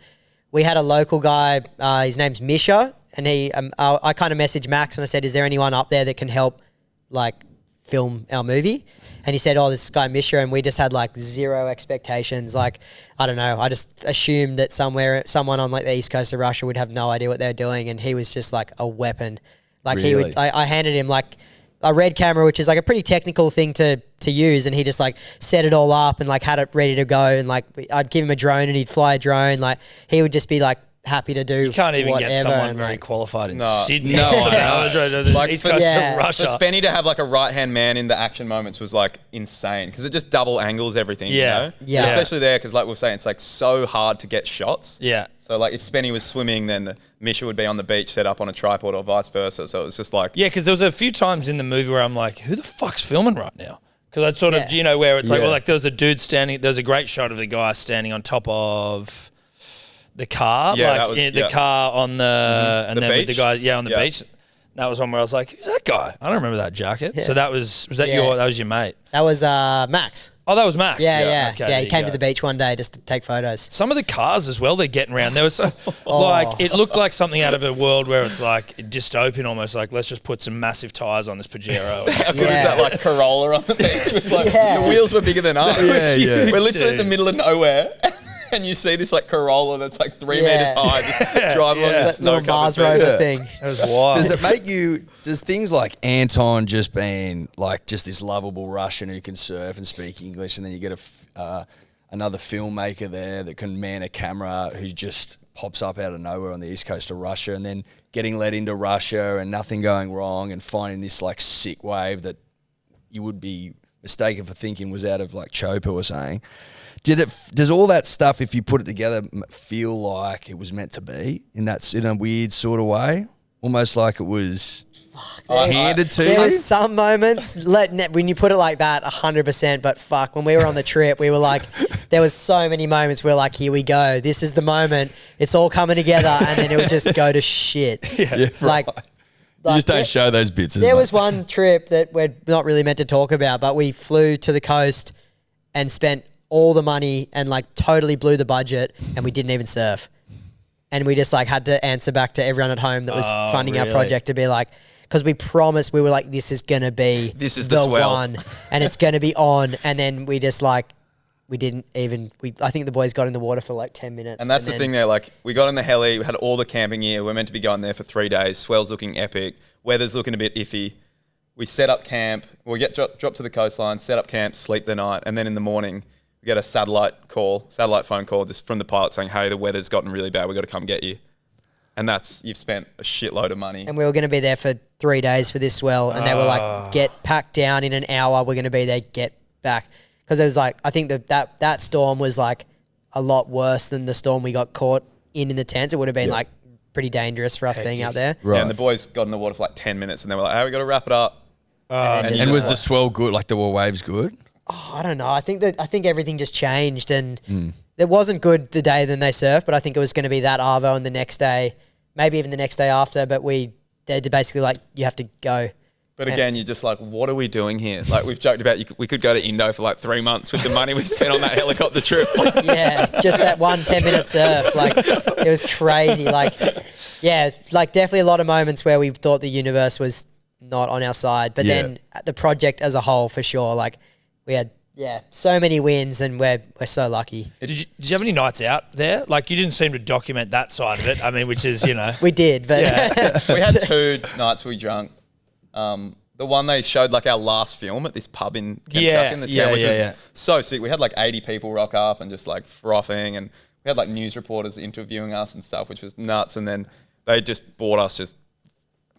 we had a local guy, his name's Misha, and I kind of messaged Max and I said, is there anyone up there that can help like film our movie? And he said, oh, this guy Misha, and we just had like zero expectations. Like, I don't know, I just assumed that someone on like the east coast of Russia would have no idea what they're doing, and he was just like a weapon. Like Really? I handed him like a red camera, which is like a pretty technical thing to use, and he just like set it all up and like had it ready to go, and like I'd give him a drone and he'd fly a drone. Like he would just be like happy to do. You can't even whatever, get someone and, very like, qualified in No. Sydney. No, I know. Like, East Coast Yeah. of For Russia. Spenny to have like a right hand man in the action moments was like insane because it just double angles everything. Yeah. You know? Yeah. Especially there because like we were saying, it's like so hard to get shots. Yeah. So like if Spenny was swimming, then Misha would be on the beach set up on a tripod or vice versa. So it was just like Yeah, because there was a few times in the movie where I'm like, who the fuck's filming right now? Because I'd sort of, Yeah. where it's like, Yeah. well, like there was a dude standing, there was a great shot of the guy standing on top of the car, Yeah, like that was- the yeah. car on the, and The then with the beach? guy, on the Yeah. beach. That was one where I was like, who's that guy? I don't remember that jacket. Yeah. So that was that Yeah. that was your mate? That was Max. Oh, that was Max. Yeah. Okay, Yeah, there he you came go. to the beach one day just to take photos. Some of the cars as well, they're getting around. There was some, like, it looked like something out of a world where it's like dystopian almost, like, let's just put some massive tyres on this Pajero. And what is Yeah. that like Corolla on the beach with like Yeah. the wheels were bigger than us. Yeah, yeah. We're literally in the Dude. middle of nowhere. And you see this like Corolla that's like 3 Yeah. meters high, just driving on Yeah. this That little snow Mars covered rover beach. thing. it was wild. Does it make you, does things like Anton just being like just this lovable Russian who can surf and speak English, and then you get another filmmaker there that can man a camera who just pops up out of nowhere on the east coast of Russia, and then getting led into Russia and nothing going wrong and finding this like sick wave that you would be mistaken for thinking was out of like Chopa or something. Does all that stuff, if you put it together, feel like it was meant to be in a weird sort of way? Almost like it was handed to There you? was some moments, when you put it like that, 100%, but fuck, when we were on the trip, we were like, there was so many moments we were like, here we go, this is the moment, it's all coming together, and then it would just go to shit. Yeah, Like, you just don't show those bits. as There much. was one trip that we're not really meant to talk about, but we flew to the coast and spent all the money and like totally blew the budget, and we didn't even surf. And we just like had to answer back to everyone at home that was funding our really? project to be like, because we promised, we were like, this is going to be This is the swell. one, and it's going to be on. And then we just like, we didn't even, I think the boys got in the water for like 10 minutes. And that's the then- thing there, like we got in the heli, we had all the camping gear, we're meant to be going there for 3 days, swell's looking epic, weather's looking a bit iffy. We set up camp, we get dropped to the coastline, set up camp, sleep the night, and then in the morning we get a satellite phone call just from the pilot saying, hey, the weather's gotten really bad, we've got to come get you. And that's, you've spent a shitload of money. And we were going to be there for 3 days for this swell. And they were like, get packed down in an hour. We're going to be there, get back. Because it was like, I think that storm was like a lot worse than the storm we got caught in the tents. It would have been like pretty dangerous for us being out there. Right. Yeah, and the boys got in the water for like 10 minutes and they were like, "Hey, we got to wrap it up." And was the swell good? Like, the waves good? Oh, I don't know. I think everything just changed, and it wasn't good the day then they surfed, but I think it was going to be that arvo and the next day, maybe even the next day after. But they're basically like, you have to go. But again, you're just like, what are we doing here? Like, we've joked about we could go to Indo for like 3 months with the money we spent on that helicopter trip. Yeah, just that 10-minute surf. Like, it was crazy. Like, yeah, like definitely a lot of moments where we thought the universe was not on our side. But then the project as a whole, for sure, like we had, so many wins, and we're so lucky. Did you have any nights out there? Like, you didn't seem to document that side of it. I mean, which is, We did, but We had 2 nights we drunk. The one they showed like our last film at this pub in Kamchatka in the town, which was so sick. We had like 80 people rock up and just like frothing, and we had like news reporters interviewing us and stuff, which was nuts. And then they just bought us just,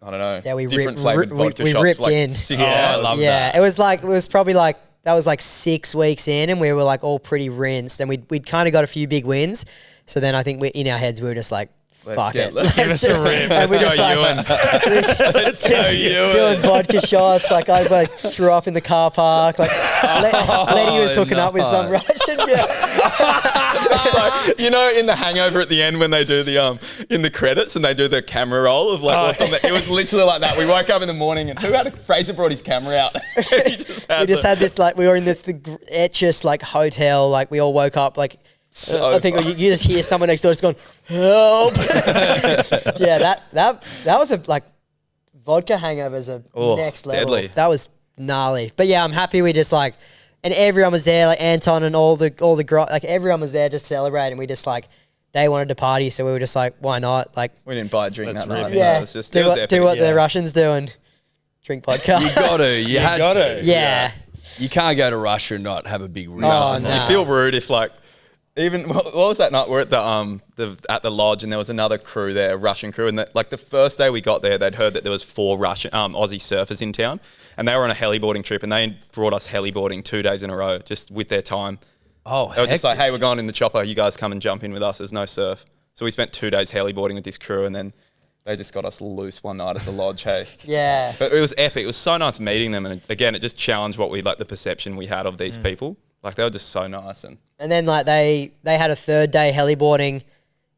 I don't know, different flavored vodka shots. Ripped for like in. 60 I hours. love that. It was probably like, that was like 6 weeks in, and we were like all pretty rinsed, and we'd kind of got a few big wins. So then I think in our heads we were just like, fuck it. Let's give us a rip. And Let's we're just go, like, Let's go, Ewan. doing vodka shots. Like, I like threw up in the car park. Like, Letty was hooking up with some Russian girl. Like, in The Hangover at the end when they do the in the credits and they do the camera roll of like what's on the, it was literally like that. We woke up in the morning and Fraser brought his camera out. He just had This like, we were in the etchest like hotel. Like, we all woke up like. So I think you just hear someone next door just going, help. Yeah, that was a like vodka hangovers are next level. deadly. That was gnarly. But yeah, I'm happy we just like, and everyone was there, like Anton and all the like everyone was there just celebrating. We just like, they wanted to party, so we were just like, why not? Like, we didn't buy a drink that night. Yeah, So it was just, do what the Russians do and drink vodka. You got to. You had to. Yeah. You can't go to Russia and not have a big rip. Oh, no. You feel rude if like, even what was that night? We're at at the lodge, and there was another crew there, a Russian crew, and like the first day we got there, they'd heard that there was 4 Russian Aussie surfers in town, and they were on a heliboarding trip, and they brought us heliboarding 2 days in a row, just with their time. Oh, They were just like, "Hey, we're going in the chopper. You guys come and jump in with us. There's no surf." So we spent 2 days heliboarding with this crew, and then they just got us loose one night at the lodge. Hey, Yeah. but it was epic. It was so nice meeting them, and again, it just challenged what we like the perception we had of these people. Like, they were just so nice. And then like they had a 3rd day heliboarding,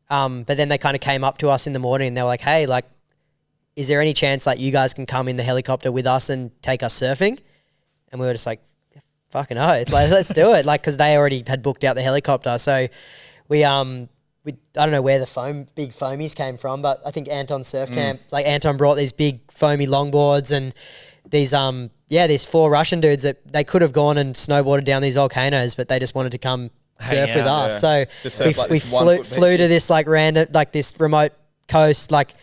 but then they kind of came up to us in the morning and they were like, hey, like, is there any chance like you guys can come in the helicopter with us and take us surfing? And we were just like, fucking oath, like, let's do it. Like, because they already had booked out the helicopter. So we I don't know where the big foamies came from, but I think Anton's surf camp, like Anton brought these big foamy longboards and these these 4 Russian dudes that they could have gone and snowboarded down these volcanoes, but they just wanted to come surf with us. So we flew to this like random, like this remote coast, like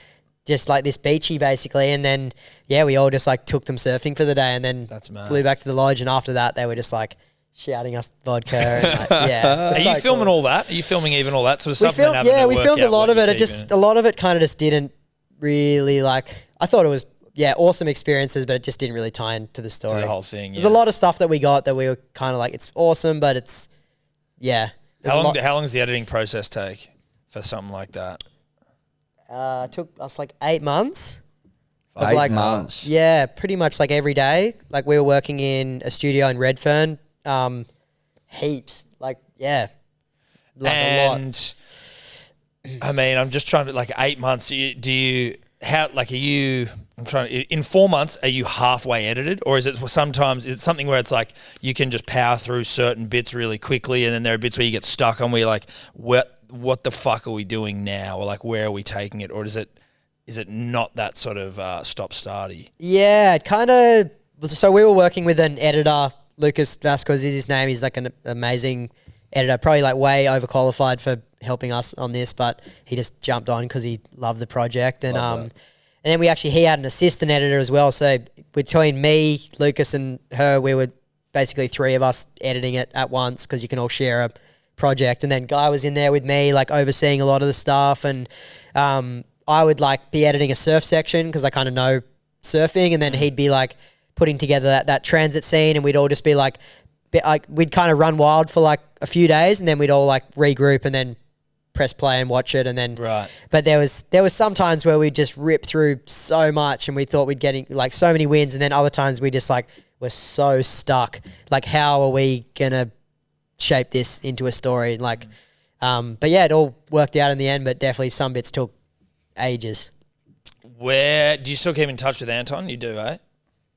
just like this beachy basically, and then we all just like took them surfing for the day, and then flew back to the lodge, and after that they were just like shouting us vodka. And like, Are you filming all that? Are you filming even all that sort of stuff? We filmed a lot of it. A lot of it kind of just didn't really like. I thought it was awesome experiences, but it just didn't really tie into the story. To the whole thing. There's a lot of stuff that we got that we were kind of like, it's awesome, but it's How long does the editing process take for something like that? It took us like 8 months. 8 months. Yeah, pretty much like every day. Like, we were working in a studio in Redfern. Heaps. Like, a lot. And I mean, I'm just trying to, like, 8 months. In 4 months, are you halfway edited, or is it something where it's like you can just power through certain bits really quickly, and then there are bits where you get stuck on where you're like, what the fuck are we doing now, or like, where are we taking it, or is it not that sort of stop-starty? Yeah, it kind of. So we were working with an editor, Lucas Vasquez is his name. He's like an amazing editor, probably like way overqualified for helping us on this, but he just jumped on because he loved the project. And and then he had an assistant editor as well. So between me, Lucas, and her, we were basically 3 of us editing it at once, because you can all share a project. And then Guy was in there with me, like overseeing a lot of the stuff. And I would like be editing a surf section because I kind of know surfing, and then he'd be like putting together that transit scene, and we'd all just be we'd kind of run wild for like a few days, and then we'd all like regroup and then press play and watch it, and then Right. But there was some times where we just ripped through so much, and we thought we'd getting like so many wins, and then other times we just like we're so stuck. Like, how are we gonna shape this into a story? And like, but yeah, it all worked out in the end. But definitely some bits took ages. Where do you still keep in touch with Anton? You do, eh?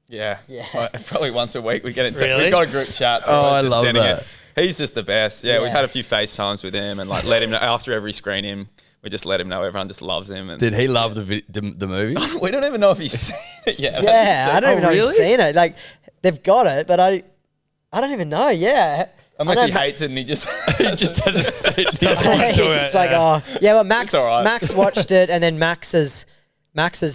Yeah. Yeah. Probably once a week we get in touch. Really? We've got a group chat. So Oh, I just love sending that. it. He's just the best. Yeah, we've Yeah. had a few FaceTimes with him and like let him know after every screening. We just let him know everyone just loves him. And Did he love the movie? we don't even know if he's seen it yet. Yeah, I don't even know if really? he's seen it. Like, they've got it, but I don't even know. Yeah. Unless I he know hates it and he just He just hasn't seen it. He's just like, oh, yeah. But Max, It's all right. Max watched it, and then Max has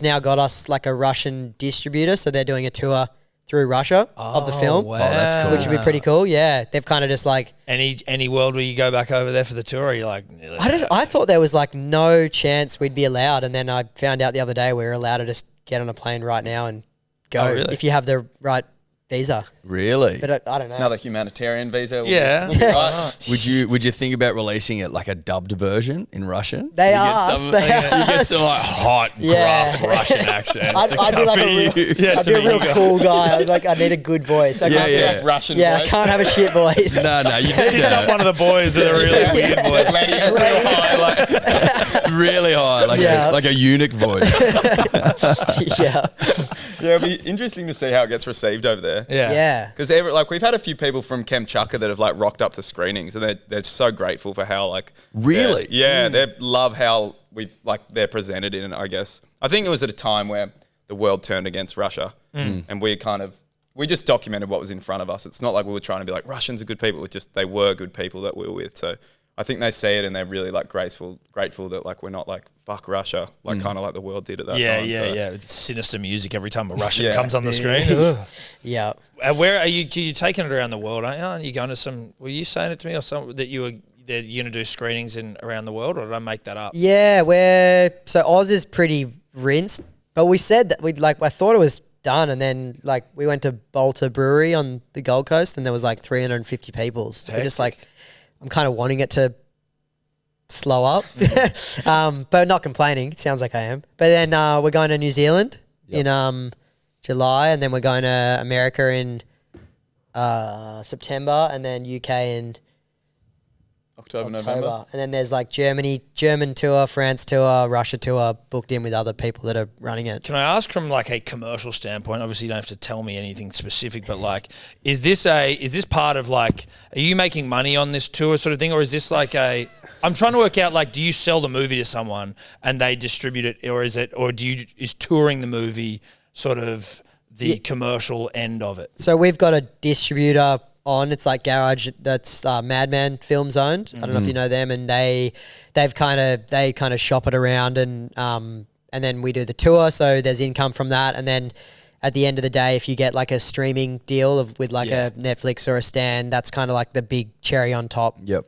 now got us like a Russian distributor, so they're doing a tour through Russia of the film, Wow. Oh, that's cool. which would be pretty cool. Yeah, they've kind of just like, Any world where you go back over there for the tour, or you're like, I thought there was like no chance we'd be allowed, and then I found out the other day we were allowed to just get on a plane right now and go Oh, really? if you have the right visa. Really? But I don't know. another humanitarian visa. Yeah. We'll be right. Would you think about releasing it like a dubbed version in Russian? They You get asked, some- they You get asked. some like hot, Yeah. gruff Russian accents. I'd be like a real, Yeah, I'd to be a me, real you go. cool guy. I need a good voice. I Yeah, can't, yeah. Like Russian yeah, I voice. can't have a shit voice. No, you Stitch did up one of the boys with a really weird voice. Letty, real high, like, really high, like Yeah. like a eunuch voice. Yeah, yeah, it'll be interesting to see how it gets received over there. Yeah. yeah. Because like we've had a few people from Kamchatka that have like rocked up to screenings, and they're so grateful for how like Really? they love how they're presented in it. I guess I think it was at a time where the world turned against Russia, and we just documented what was in front of us. It's not like we were trying to be like Russians are good people. It's just they were good people that we were with. So I think they see it and they're really like grateful that like we're not like fuck Russia, like kind of like the world did at that Yeah, time. yeah, So- yeah. It's sinister music every time a Russian Yeah. comes on the screen. Ugh. Yeah. Where are you? You're taking it around the world, aren't you? Are you going to some? Were you saying it to me or something that you're going to do screenings in around the world, or did I make that up? Yeah, so Oz is pretty rinsed, but we said that I thought it was done, and then like we went to Bolter Brewery on the Gold Coast, and there was like 350 people. So we're just like, I'm kind of wanting it to slow up, but not complaining. It sounds like I am. But then we're going to New Zealand in July, and then we're going to America in September, and then UK in October, October. November. And then there's like German tour, France tour, Russia tour booked in with other people that are running it. Can I ask from like a commercial standpoint? Obviously, you don't have to tell me anything specific, but like, is this part of like, are you making money on this tour sort of thing, or is this like a? I'm trying to work out like, do you sell the movie to someone and they distribute it, or is touring the movie sort of the commercial end of it? So we've got a distributor on. It's like Garage. That's Madman Films owned. I don't know if you know them, and they kind of shop it around, and then we do the tour. So there's income from that, and then at the end of the day, if you get like a streaming deal with like a Netflix or a Stan, that's kind of like the big cherry on top. Yep.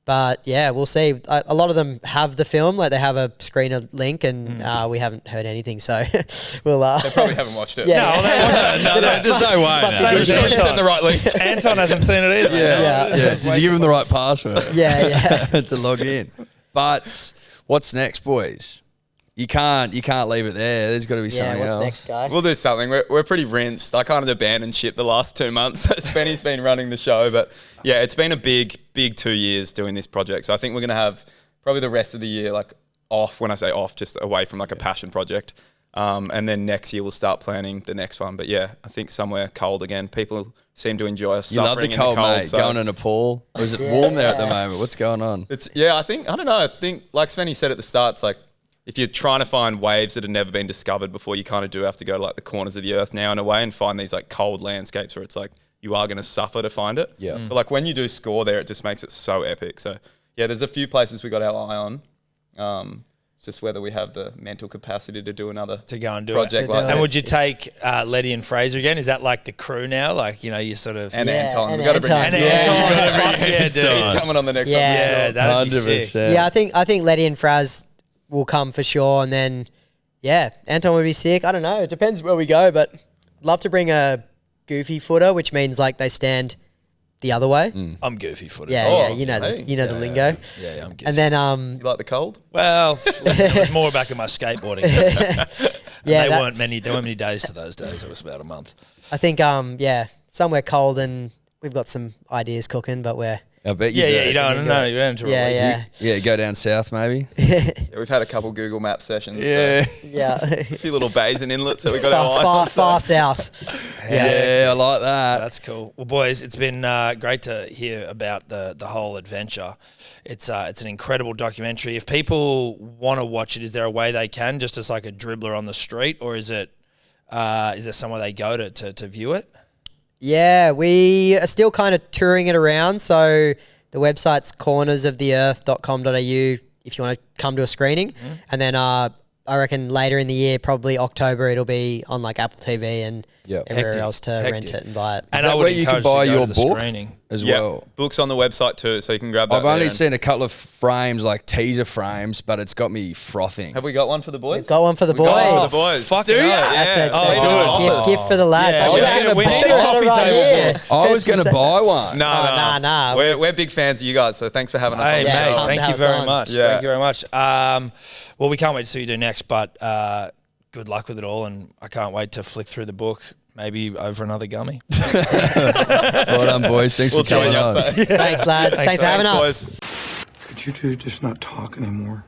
But yeah, we'll see. A lot of them have the film, like they have a screener link, and we haven't heard anything. So we'll. They probably haven't watched it. Yeah. No, there's no way. Must no. be You good. sent the right link. Anton hasn't seen it either. Yeah. Did you give him the right password? Yeah. to log in. But what's next, boys? You can't leave it there. There's got to be something What's else. next, guy? We'll do something. We're pretty rinsed. I kind of abandoned ship the last 2 months. Spenny's been running the show, but yeah, it's been a big 2 years doing this project. So I think we're going to have probably the rest of the year like off. When I say off, just away from like a passion project. And then next year we'll start planning the next one. But yeah, I think somewhere cold again. People seem to enjoy us. You love the cold, mate. so- Going to Nepal. Or is it warm there at the moment? What's going on? I don't know. I think like Spenny said at the start, it's like if you're trying to find waves that have never been discovered before, you kind of do have to go to like the corners of the earth now in a way and find these like cold landscapes where it's like you are going to suffer to find it. Yeah. But like when you do score there, it just makes it so epic. So yeah, there's a few places we got our eye on. It's just whether we have the mental capacity to do another To go and do project it. like do that. And would you take Letty and Fraser again? Is that like the crew now? Like, you sort of... And Yeah, Anton. and We've got to bring Anton. And Anton. Anton. Yeah. Fuck yeah, dude. He's coming on the next Yeah. one. Yeah, that'd be sick. Yeah, I think Letty and Fraz will come for sure, and then Anton would be sick. I don't know. It depends where we go, but I'd love to bring a goofy footer, which means like they stand the other way. I'm goofy footed. Yeah, Oh, you know hey. the lingo. Yeah, I'm goofy. And then You like the cold? well, listen, it was more back in my skateboarding. yeah, There weren't many days to those days. It was about a month. I think somewhere cold, and we've got some ideas cooking, but we're I bet you Yeah, do. yeah, you don't know. You don't have to release it. Yeah, go down south maybe. Yeah, we've had a couple Google Map sessions. Yeah. yeah A few little bays and inlets that we got our eye far, on, so- far south. Yeah, I like that. That's cool. Well, boys, it's been great to hear about the whole adventure. It's an incredible documentary. If people want to watch it, is there a way they can, just as like a dribbler on the street, or is there somewhere they go to view it? Yeah, we are still kind of touring it around. So the website's cornersoftheearth.com.au if you want to come to a screening. And then I reckon later in the year, probably October, it'll be on like Apple TV and everywhere Hectic. else to rent it and buy it. And that I would where you can encourage to buy go your to the book? screening. As Yeah, well. books on the website too, so you can grab that. I've only there. seen a couple of frames, like teaser frames, but it's got me frothing. Have we got one for the boys? Got one for the We got one boys. for the boys. Fucking Do hell. ya? That's Yeah. a Oh, good gift for the lads. Yeah, I we should've should had have- we I need should've a had it coffee right table here. book. I was going to buy one. No, Oh, no. nah. We're big fans of you guys, so thanks for having us Hey, on the Yeah, mate, show. pumped to thank have you us very on. much. Yeah. Thank you very much. Well, we can't wait to see you do next, but good luck with it all, and I can't wait to flick through the book, maybe over another gummy. Well done, boys. Thanks We'll for coming join you on. up there. Thanks, lads. Thanks for having us. boys. Could you two just not talk anymore?